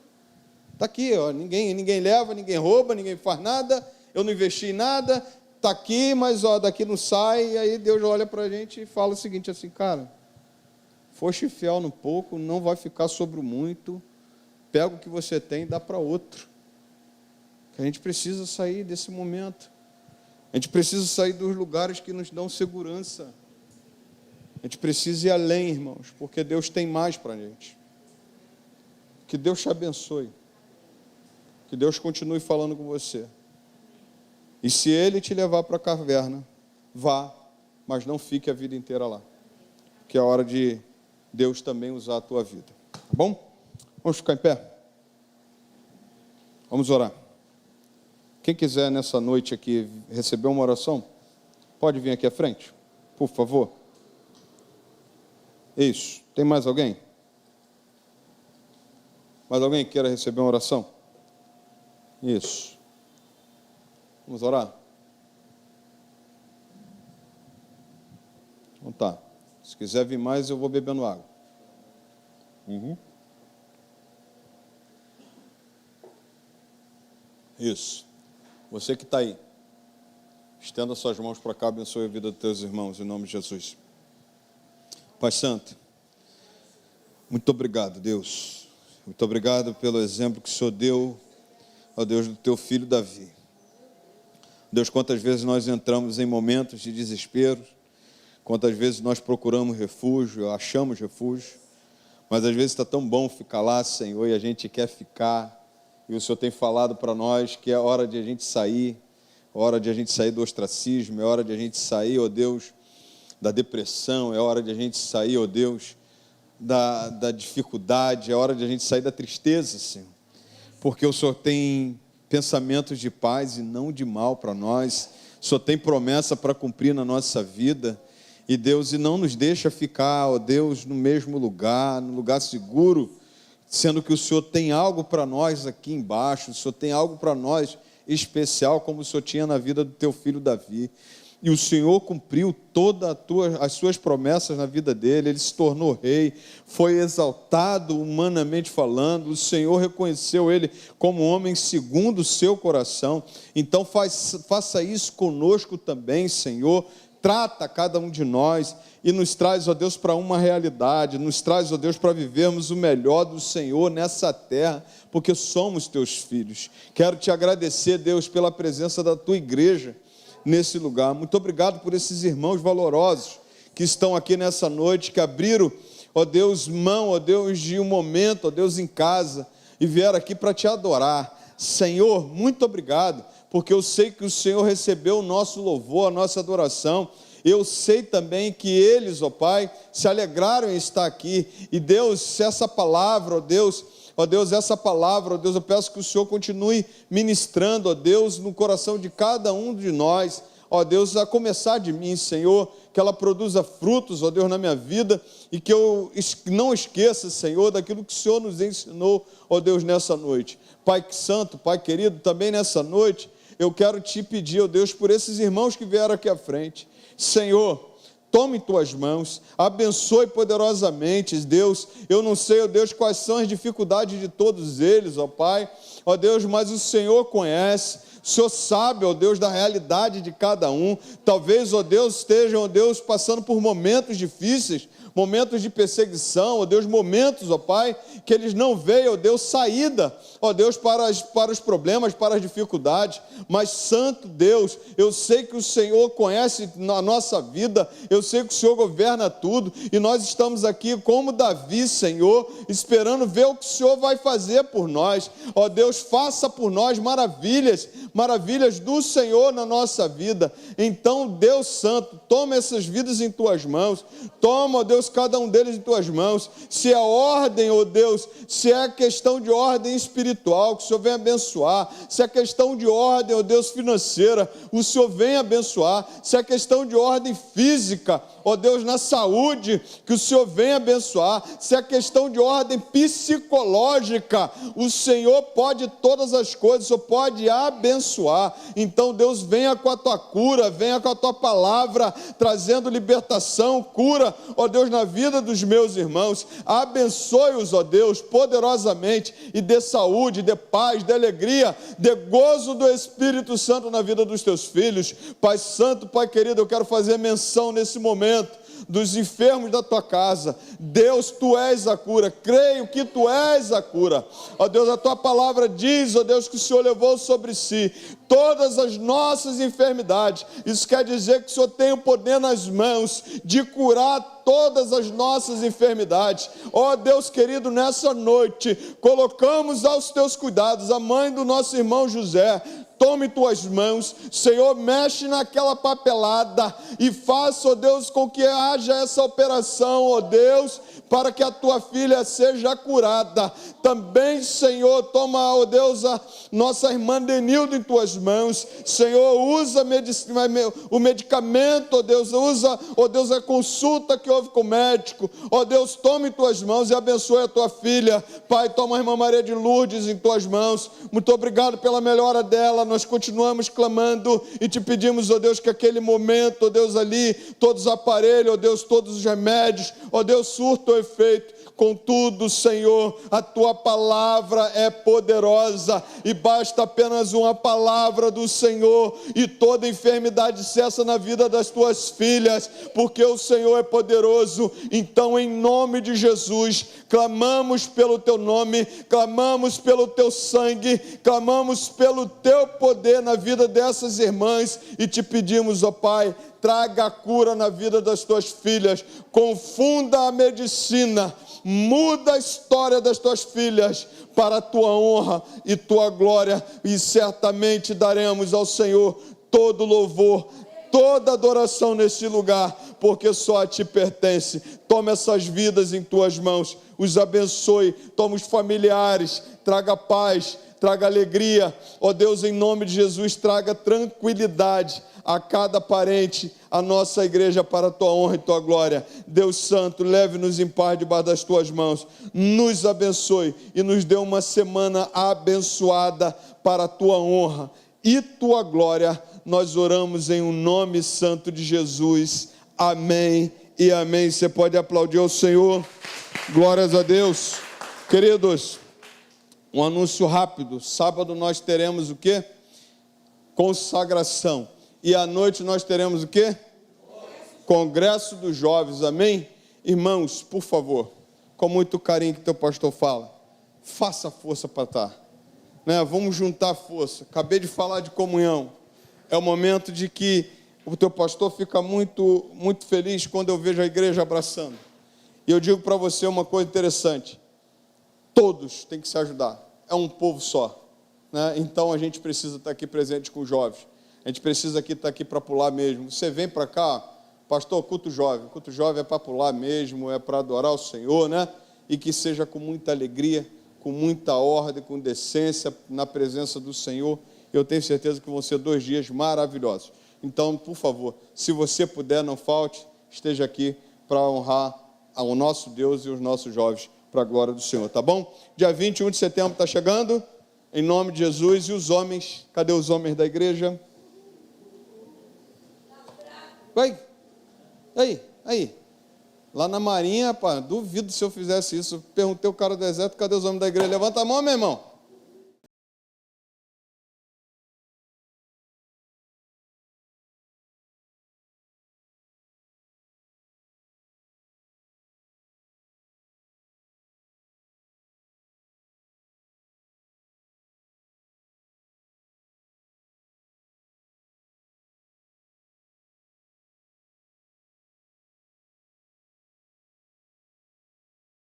Está aqui, ó, ninguém leva, ninguém rouba, ninguém faz nada, eu não investi em nada, está aqui, mas ó, daqui não sai. E aí Deus olha para a gente e fala o seguinte assim, cara, foste fiel no pouco, não vai ficar sobre o muito, pega o que você tem e dá para outro. A gente precisa sair desse momento. A gente precisa sair dos lugares que nos dão segurança. A gente precisa ir além, irmãos, porque Deus tem mais para a gente. Que Deus te abençoe. Que Deus continue falando com você. E se Ele te levar para a caverna, vá, mas não fique a vida inteira lá. Que é a hora de Deus também usar a tua vida. Tá bom? Vamos ficar em pé? Vamos orar. Quem quiser nessa noite aqui receber uma oração, pode vir aqui à frente, por favor. Isso. Tem mais alguém? Mais alguém que queira receber uma oração? Isso. Vamos orar? Então tá. Se quiser vir mais, eu vou bebendo água. Isso. Você que está aí, estenda suas mãos para cá, abençoe a vida dos teus irmãos, em nome de Jesus. Pai Santo, muito obrigado, Deus. Muito obrigado pelo exemplo que o Senhor deu, ó Deus, do teu filho Davi. Deus, quantas vezes nós entramos em momentos de desespero, quantas vezes nós procuramos refúgio, achamos refúgio, mas às vezes está tão bom ficar lá, Senhor, e a gente quer ficar. E o Senhor tem falado para nós que é hora de a gente sair, hora de a gente sair do ostracismo, é hora de a gente sair, ó Deus, da depressão, é hora de a gente sair, ó Deus, da dificuldade, é hora de a gente sair da tristeza, Senhor. Porque o Senhor tem pensamentos de paz e não de mal para nós, o Senhor tem promessa para cumprir na nossa vida, e Deus, e não nos deixa ficar, ó Deus, no mesmo lugar, no lugar seguro, sendo que o Senhor tem algo para nós aqui embaixo, o Senhor tem algo para nós especial, como o Senhor tinha na vida do teu filho Davi. E o Senhor cumpriu todas as suas promessas na vida dele, ele se tornou rei, foi exaltado humanamente falando, o Senhor reconheceu ele como homem segundo o seu coração. Então faça isso conosco também, Senhor. trata cada um de nós e nos traz, ó Deus, para uma realidade, nos traz, ó Deus, para vivermos o melhor do Senhor nessa terra, porque somos teus filhos. Quero te agradecer, Deus, pela presença da tua igreja nesse lugar. Muito obrigado por esses irmãos valorosos que estão aqui nessa noite, que abriram, ó Deus, mão, ó Deus, de um momento, ó Deus, em casa, e vieram aqui para te adorar. Senhor, muito obrigado, porque eu sei que o Senhor recebeu o nosso louvor, a nossa adoração. Eu sei também que eles, ó Pai, se alegraram em estar aqui. E Deus, se essa palavra, ó Deus, essa palavra, ó Deus, eu peço que o Senhor continue ministrando, ó Deus, no coração de cada um de nós. Ó Deus, a começar de mim, Senhor, que ela produza frutos, ó Deus, na minha vida, e que eu não esqueça, Senhor, daquilo que o Senhor nos ensinou, ó Deus, nessa noite. Pai santo, Pai querido, também nessa noite, eu quero te pedir, ó Deus, por esses irmãos que vieram aqui à frente. Senhor, tome em tuas mãos, abençoe poderosamente, Deus. Eu não sei, ó Deus, quais são as dificuldades de todos eles, ó Pai, ó Deus, mas o Senhor conhece. O Senhor sabe, ó Deus, da realidade de cada um. Talvez, ó Deus, estejam, ó Deus, passando por momentos difíceis, momentos de perseguição, ó Deus, momentos, ó Pai, que eles não veem, ó Deus, saída, ó Deus, para os problemas, para as dificuldades. Mas, Santo Deus, eu sei que o Senhor conhece a nossa vida, eu sei que o Senhor governa tudo, e nós estamos aqui como Davi, Senhor, esperando ver o que o Senhor vai fazer por nós. Ó Deus, faça por nós maravilhas do Senhor na nossa vida. Então, Deus Santo, toma essas vidas em tuas mãos, toma, ó Deus, cada um deles em tuas mãos. Se é ordem, ó Deus, se é questão de ordem espiritual, que o Senhor venha abençoar. Se é questão de ordem, ó Deus, financeira, o Senhor venha abençoar. Se é questão de ordem física, ó Deus, na saúde, que o Senhor venha abençoar. Se é questão de ordem psicológica, o Senhor pode todas as coisas, o Senhor pode abençoar. Então, Deus, venha com a tua cura, venha com a tua palavra, trazendo libertação, cura, ó Deus, na vida dos meus irmãos. Abençoe-os, ó Deus, poderosamente, e dê saúde, dê paz, dê alegria, dê gozo do Espírito Santo na vida dos teus filhos. Pai Santo, Pai querido, eu quero fazer menção nesse momento dos enfermos da tua casa. Deus, tu és a cura, creio que tu és a cura. Ó Deus, a tua palavra diz, ó Deus, que o Senhor levou sobre si todas as nossas enfermidades. Isso quer dizer que o Senhor tem o poder nas mãos de curar todas as nossas enfermidades. Ó Deus querido, nessa noite, colocamos aos teus cuidados a mãe do nosso irmão José. Tome tuas mãos, Senhor, mexe naquela papelada e faça, ó Deus, com que haja essa operação, ó Deus, para que a tua filha seja curada. Também, Senhor, toma, ó Deus, a nossa irmã Denilda em tuas mãos. Senhor, usa o medicamento, ó Deus, usa, ó Deus, a consulta que houve com o médico. Ó Deus, toma em tuas mãos e abençoe a tua filha. Pai, toma a irmã Maria de Lourdes em tuas mãos. Muito obrigado pela melhora dela. Nós continuamos clamando e te pedimos, ó Deus, que aquele momento, ó Deus, ali, todos os aparelhos, ó Deus, todos os remédios, ó Deus, surto o efeito. Contudo, Senhor, a tua palavra é poderosa e basta apenas uma palavra do Senhor e toda enfermidade cessa na vida das tuas filhas, porque o Senhor é poderoso. Então, em nome de Jesus, clamamos pelo teu nome, clamamos pelo teu sangue, clamamos pelo teu poder na vida dessas irmãs e te pedimos, ó Pai, traga a cura na vida das tuas filhas, confunda a medicina, muda a história das tuas filhas para a tua honra e tua glória, e certamente daremos ao Senhor todo louvor, toda adoração nesse lugar, porque só a ti pertence. Toma essas vidas em tuas mãos, os abençoe, toma os familiares, traga paz, traga alegria, ó Deus, em nome de Jesus, traga tranquilidade a cada parente, a nossa igreja, para a tua honra e tua glória. Deus Santo, leve-nos em paz debaixo das tuas mãos, nos abençoe e nos dê uma semana abençoada para a tua honra e tua glória. Nós oramos em um nome santo de Jesus. Amém e amém. Você pode aplaudir ao Senhor. Glórias a Deus. Queridos, um anúncio rápido. Sábado nós teremos o quê? Consagração. E à noite nós teremos o quê? Congresso dos Jovens, amém? Irmãos, por favor, com muito carinho que teu pastor fala, faça força para estar. Né? Vamos juntar força. Acabei de falar de comunhão. É o momento de que o teu pastor fica muito, muito feliz quando eu vejo a igreja abraçando. E eu digo para você uma coisa interessante. Todos têm que se ajudar. É um povo só. Né? Então a gente precisa estar aqui presente com os jovens. A gente precisa estar aqui para pular mesmo. Você vem para cá, pastor, culto jovem. Culto jovem é para pular mesmo, é para adorar o Senhor, né? E que seja com muita alegria, com muita ordem, com decência, na presença do Senhor. Eu tenho certeza que vão ser 2 dias maravilhosos. Então, por favor, se você puder, não falte, esteja aqui para honrar ao nosso Deus e os nossos jovens, para a glória do Senhor, tá bom? Dia 21 de setembro está chegando, em nome de Jesus. E os homens, cadê os homens da igreja? Vai, aí. Lá na Marinha, rapaz, duvido se eu fizesse isso. Perguntei ao cara do exército, cadê os homens da igreja? Levanta a mão, meu irmão.